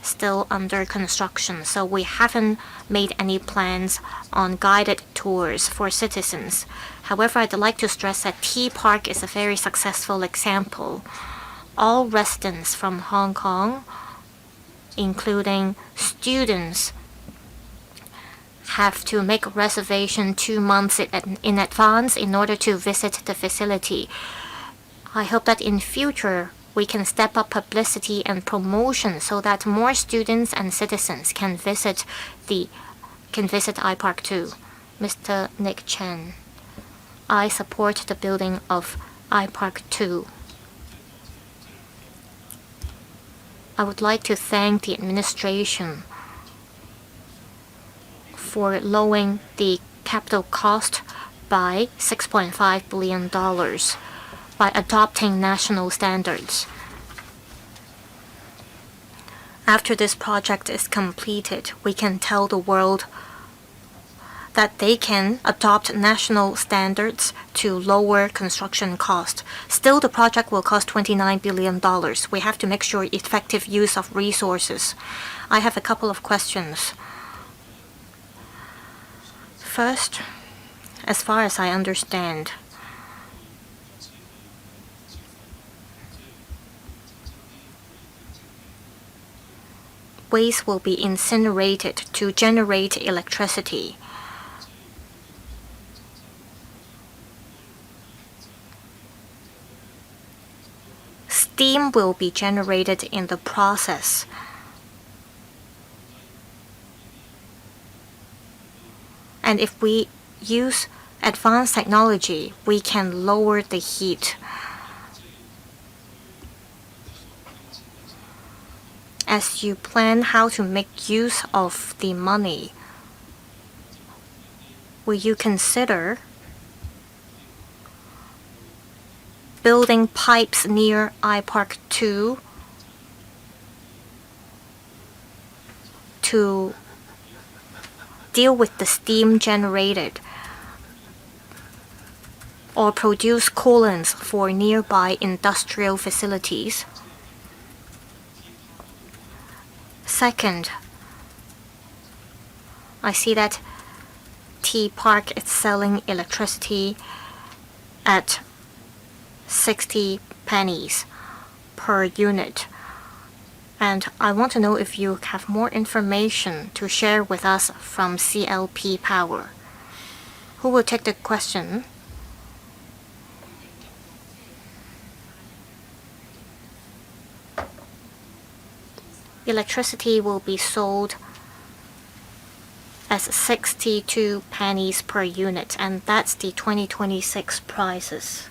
still under construction, so we haven't made any plans on guided tours for citizens. However, I'd like to stress that T Park is a very successful example. All residents from Hong Kong, including students, have to make a reservation 2 months in advance in order to visit the facility. I hope that in future we can step up publicity and promotion so that more students and citizens can visit iPark 2. Mr. Nick Chen, I support the building of iPark 2. I would like to thank the administration for lowering the capital cost by $6.5 billion by adopting national standards. After this project is completed, we can tell the world that they can adopt national standards to lower construction cost. Still, the project will cost $29 billion. We have to make sure effective use of resources. I have a couple of questions. First, as far as I understand, waste will be incinerated to generate electricity. Steam will be generated in the process. And if we use advanced technology, we can lower the heat. As you plan how to make use of the money, will you consider building pipes near iPark 2 to deal with the steam generated, or produce coolants for nearby industrial facilities? Second, I see that T Park is selling electricity at 60 pennies per unit. And I want to know if you have more information to share with us from CLP Power. Who will take the question? Electricity will be sold as 62 pennies per unit, and that's the 2026 prices.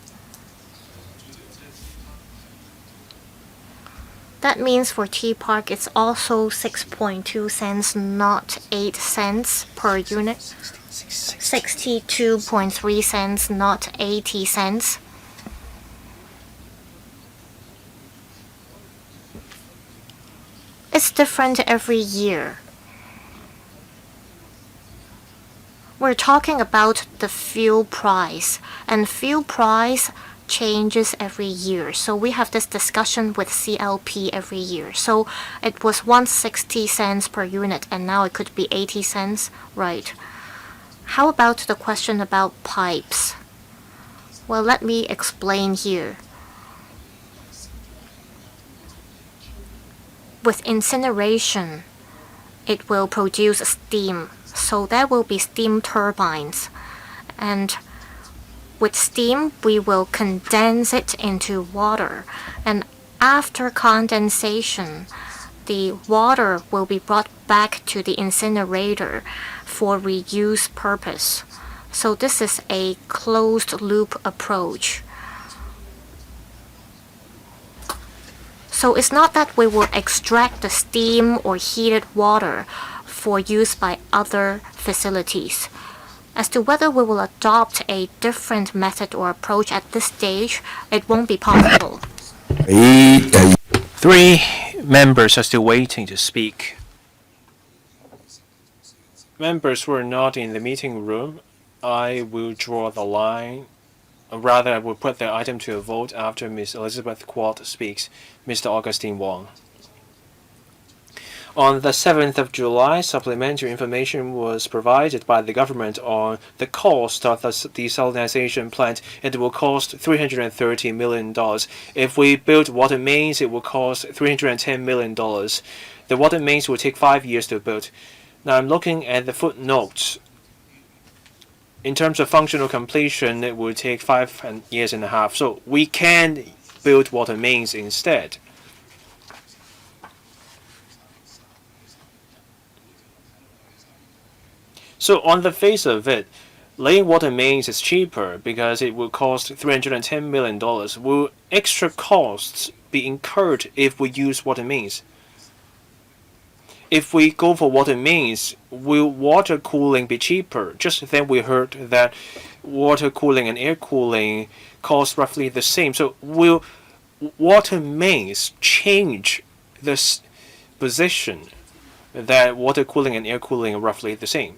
That means for T Park it's also 6.2 cents, not 8 cents per unit. 62.3 cents, not 80 cents. It's different every year. We're talking about the fuel price, and fuel price changes every year. So we have this discussion with CLP every year. So it was once 60 cents per unit and now it could be 80 cents, right? How about the question about pipes? Well, let me explain here. With incineration, it will produce steam. So there will be steam turbines. And with steam, we will condense it into water. And after condensation, the water will be brought back to the incinerator for reuse purpose. So this is a closed loop approach. So it's not that we will extract the steam or heated water for use by other facilities. As to whether we will adopt a different method or approach at this stage, it won't be possible. 3 members are still waiting to speak. Members who are not in the meeting room, I will draw the line. Rather, I will put the item to a vote after Ms. Elizabeth Quat speaks. Mr. Augustine Wong. On the 7th of July, supplementary information was provided by the government on the cost of the desalination plant. It will cost $330 million. If we build water mains, it will cost $310 million. The water mains will take 5 years to build. Now I'm looking at the footnotes. In terms of functional completion, it will take 5 years and a half. So we can build water mains instead. So on the face of it, laying water mains is cheaper because it will cost $310 million. Will extra costs be incurred if we use water mains? If we go for water mains, will water cooling be cheaper? Just then we heard that water cooling and air cooling cost roughly the same. So will water mains change this position that water cooling and air cooling are roughly the same?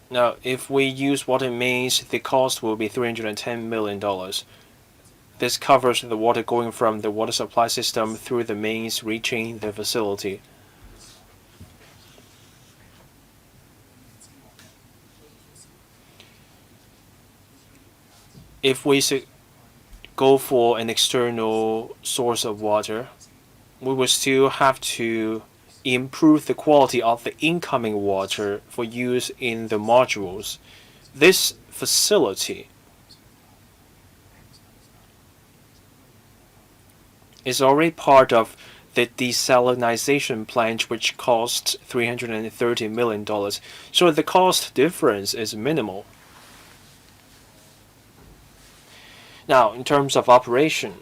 Now, if we use water mains, the cost will be $310 million. This covers the water going from the water supply system through the mains reaching the facility. If we go for an external source of water, we will still have to improve the quality of the incoming water for use in the modules. This facility is already part of the desalination plant, which costs $330 million. So the cost difference is minimal. Now, in terms of operation,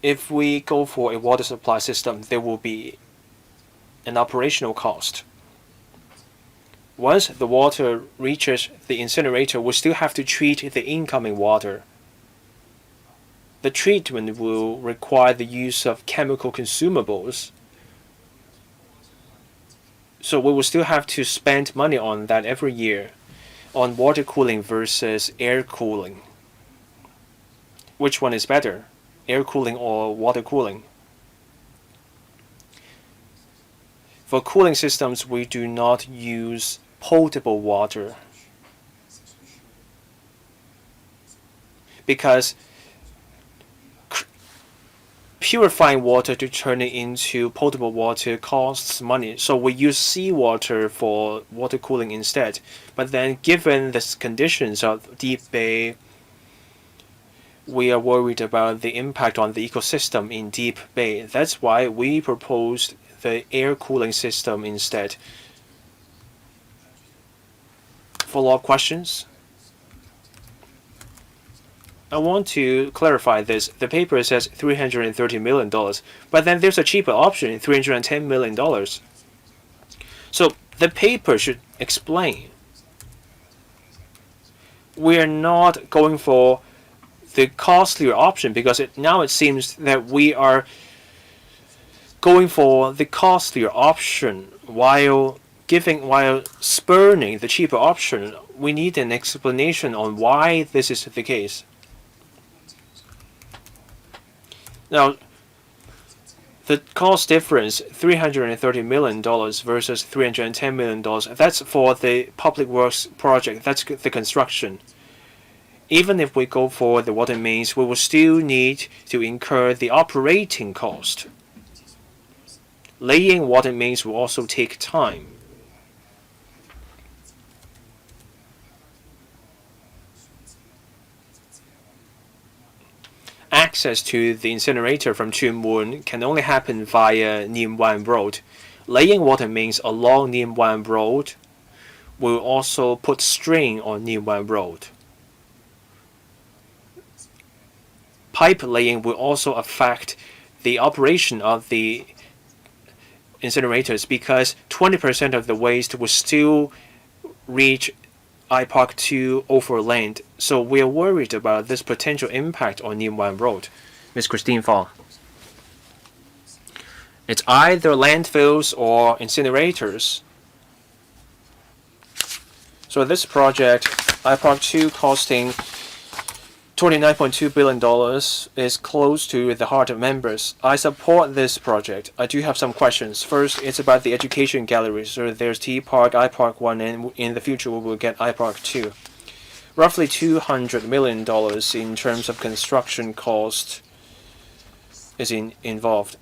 if we go for a water supply system, there will be an operational cost. Once the water reaches the incinerator, we still have to treat the incoming water. The treatment will require the use of chemical consumables. So we will still have to spend money on that every year, on water cooling versus air cooling. Which one is better, air cooling or water cooling? For cooling systems, we do not use potable water because purifying water to turn it into potable water costs money. So we use seawater for water cooling instead. But then given the conditions of deep bay, we are worried about the impact on the ecosystem in deep bay. That's why we proposed the air cooling system instead. Follow-up questions? I want to clarify this. The paper says $330 million, but then there's a cheaper option, $310 million. So the paper should explain. We are not going for the costlier option because now it seems that we are going for the costlier option while spurning the cheaper option. We need an explanation on why this is the case. Now, the cost difference, $330 million versus $310 million, that's for the Public Works project, that's the construction. Even if we go for the water mains, we will still need to incur the operating cost. Laying water mains will also take time. Access to the incinerator from Tuen Mun can only happen via Nim Wan Road. Laying water mains along Nim Wan Road will also put strain on Nim Wan Road. Pipe laying will also affect the operation of the incinerators because 20% of the waste will still reach IPark 2 overland. So we are worried about this potential impact on Ningwan Road. Ms. Christine Fong. It's either landfills or incinerators. So this project, IPark 2, costing $29.2 billion, is close to the heart of members. I support this project. I do have some questions. First, it's about the education gallery. So there's T Park, IPark 1, and in the future we will get IPark 2. Roughly $200 million in terms of construction cost is involved.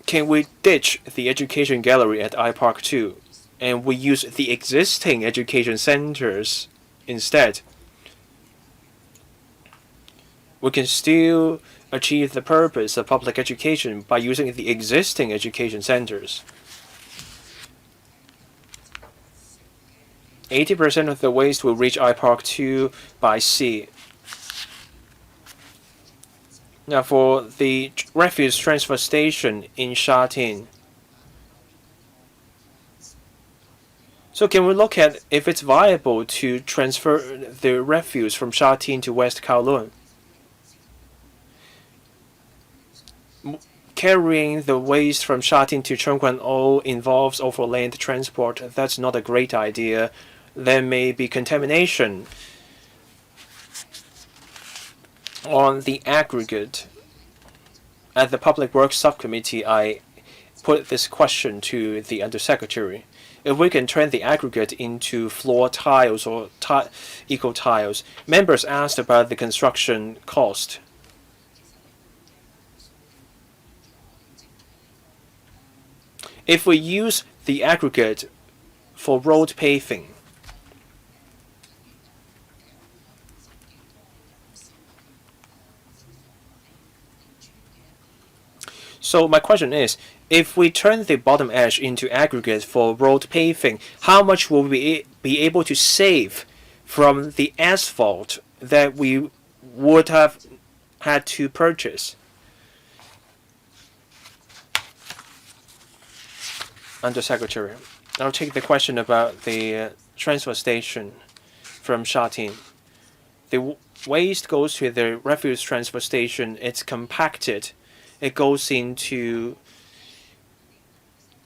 Can we ditch the education gallery at IPark 2 and we use the existing education centers instead? We can still achieve the purpose of public education by using the existing education centers. 80% of the waste will reach IPark 2 by sea. Now for the refuse transfer station in Shatin. So can we look at if it's viable to transfer the refuse from Shatin to West Kowloon? Carrying the waste from Shatin to Chongguan-O involves overland transport. That's not a great idea. There may be contamination on the aggregate. At the Public Works Subcommittee, I put this question to the Undersecretary. If we can turn the aggregate into floor tiles or eco tiles, members asked about the construction cost. If we use the aggregate for road paving, so my question is, if we turn the bottom edge into aggregate for road paving, how much will we be able to save from the asphalt that we would have had to purchase? Undersecretary, I'll take the question about the transfer station from Shatin. The waste goes to the refuse transfer station. It's compacted. It goes into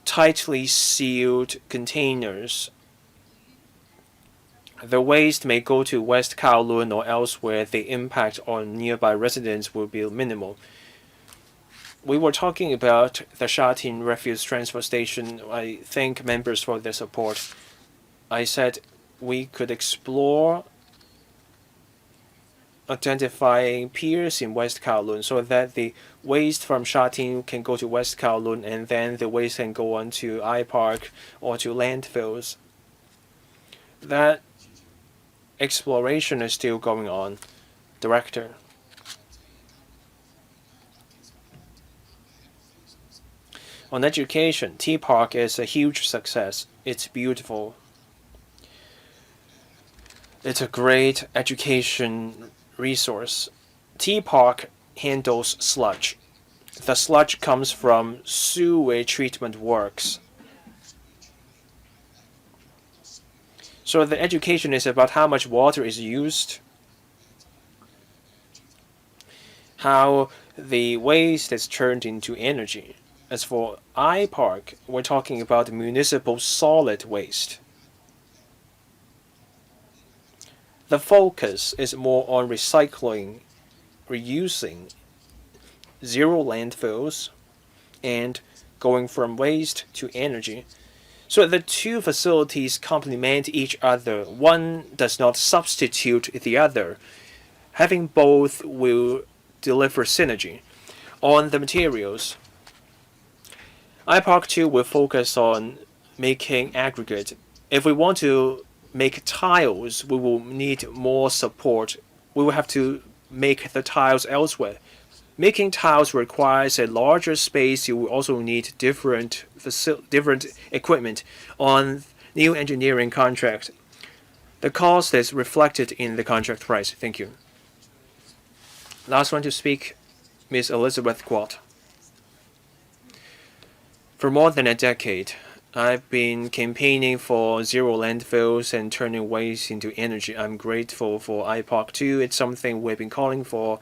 tightly sealed containers. The waste may go to West Kowloon or elsewhere. The impact on nearby residents will be minimal. We were talking about the Shatin refuse transfer station. I thank members for their support. I said we could explore identifying piers in West Kowloon so that the waste from Shatin can go to West Kowloon and then the waste can go on to IPark or to landfills. That exploration is still going on. Director. On education, T Park is a huge success. It's beautiful. It's a great education resource. T Park handles sludge. The sludge comes from sewage treatment works. So the education is about how much water is used, how the waste is turned into energy. As for IPark, we're talking about municipal solid waste. The focus is more on recycling, reusing, zero landfills, and going from waste to energy. So the two facilities complement each other. One does not substitute the other. Having both will deliver synergy. On the materials, IPark 2 will focus on making aggregate. If we want to make tiles, we will need more support. We will have to make the tiles elsewhere. Making tiles requires a larger space. You will also need different equipment on new engineering contract. The cost is reflected in the contract price. Thank you. Last one to speak, Ms. Elizabeth Quat. For more than a decade, I've been campaigning for zero landfills and turning waste into energy. I'm grateful for IPOC 2. It's something we've been calling for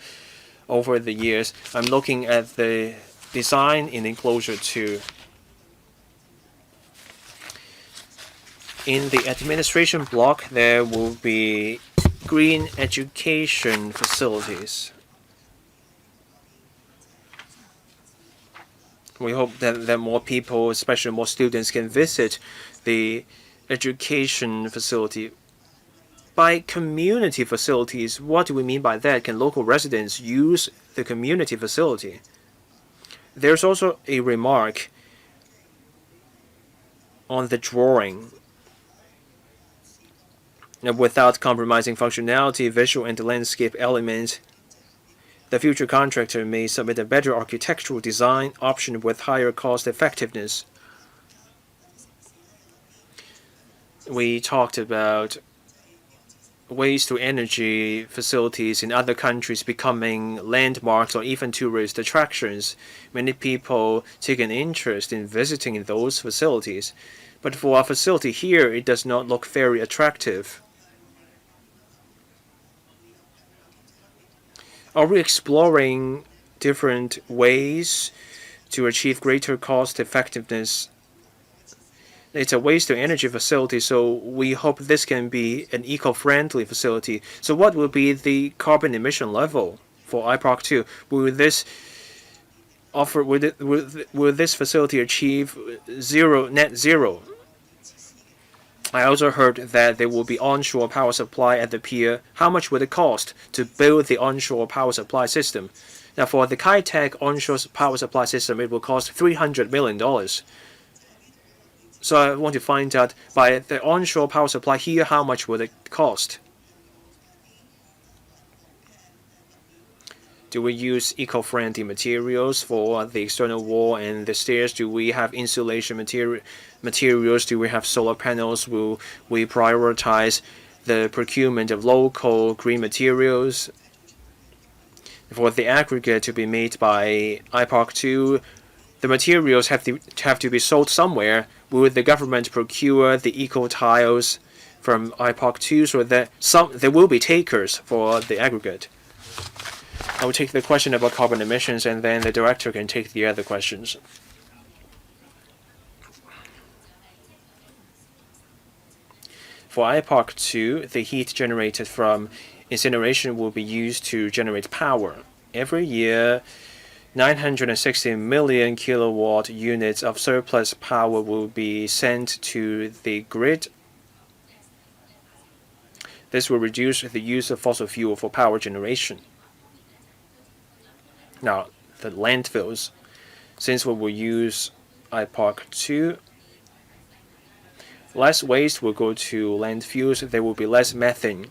over the years. I'm looking at the design in enclosure 2. In the administration block, there will be green education facilities. We hope that more people, especially more students, can visit the education facility. By community facilities, what do we mean by that? Can local residents use the community facility? There's also a remark on the drawing. Without compromising functionality, visual and landscape elements, the future contractor may submit a better architectural design option with higher cost effectiveness. We talked about waste-to-energy facilities in other countries becoming landmarks or even tourist attractions. Many people take an interest in visiting those facilities. But for our facility here, it does not look very attractive. Are we exploring different ways to achieve greater cost effectiveness? It's a waste-to-energy facility, so we hope this can be an eco-friendly facility. So what will be the carbon emission level for IPOC 2? Will this facility achieve net zero? I also heard that there will be onshore power supply at the pier. How much would it cost to build the onshore power supply system? Now, for the Kai-Tak onshore power supply system, it will cost $300 million. So I want to find out, by the onshore power supply here, how much would it cost? Do we use eco-friendly materials for the external wall and the stairs? Do we have insulation materials? Do we have solar panels? Will we prioritize the procurement of local green materials? For the aggregate to be made by IPOC 2, the materials have to be sold somewhere. Will the government procure the eco tiles from IPOC 2 so that there will be takers for the aggregate? I will take the question about carbon emissions, and then the director can take the other questions. For IPOC 2, the heat generated from incineration will be used to generate power. Every year, 960 million kilowatt units of surplus power will be sent to the grid. This will reduce the use of fossil fuel for power generation. Now, the landfills, since we will use IPOC 2, less waste will go to landfills. There will be less methane.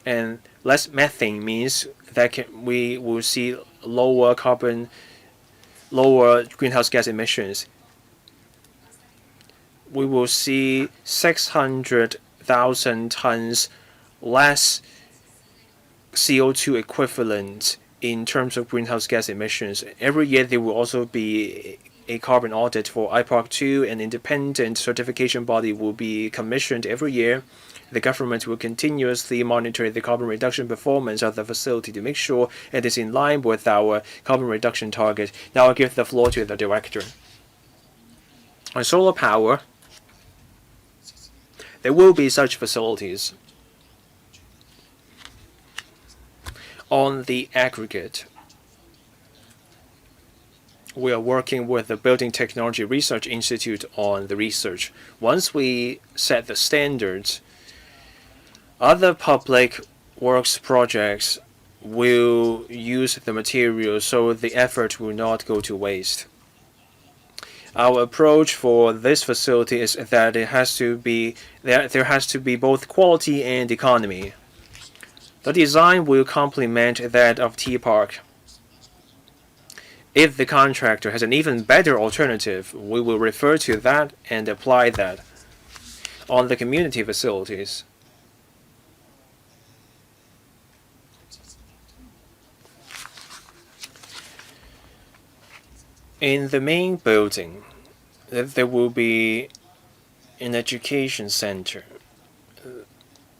And less methane means that we will see lower greenhouse gas emissions. We will see 600,000 tons less CO2 equivalent in terms of greenhouse gas emissions. Every year there will also be a carbon audit for IPOC 2. An independent certification body will be commissioned every year. The government will continuously monitor the carbon reduction performance of the facility to make sure it is in line with our carbon reduction target. Now I'll give the floor to the director. On solar power, there will be such facilities. On the aggregate, we are working with the Building Technology Research Institute on the research. Once we set the standards, other public works projects will use the material, so the effort will not go to waste. Our approach for this facility is that there has to be both quality and economy. The design will complement that of T-Park. If the contractor has an even better alternative, we will refer to that and apply that. On the community facilities, In the main building, there will be an education center.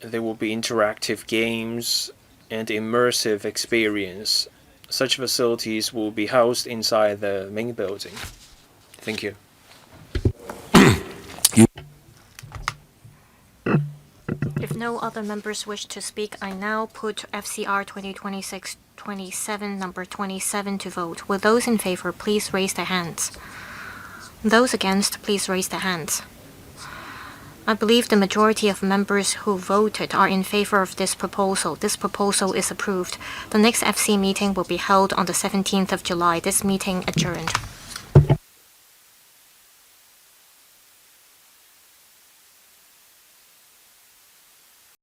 There will be interactive games and immersive experience. Such facilities will be housed inside the main building. Thank you. If no other members wish to speak, I now put FCR 2026-27 number 27 to vote. Will those in favor please raise their hands? Those against, please raise their hands. I believe the majority of members who voted are in favor of this proposal. This proposal is approved. The next FC meeting will be held on the 17th of July. This meeting adjourned.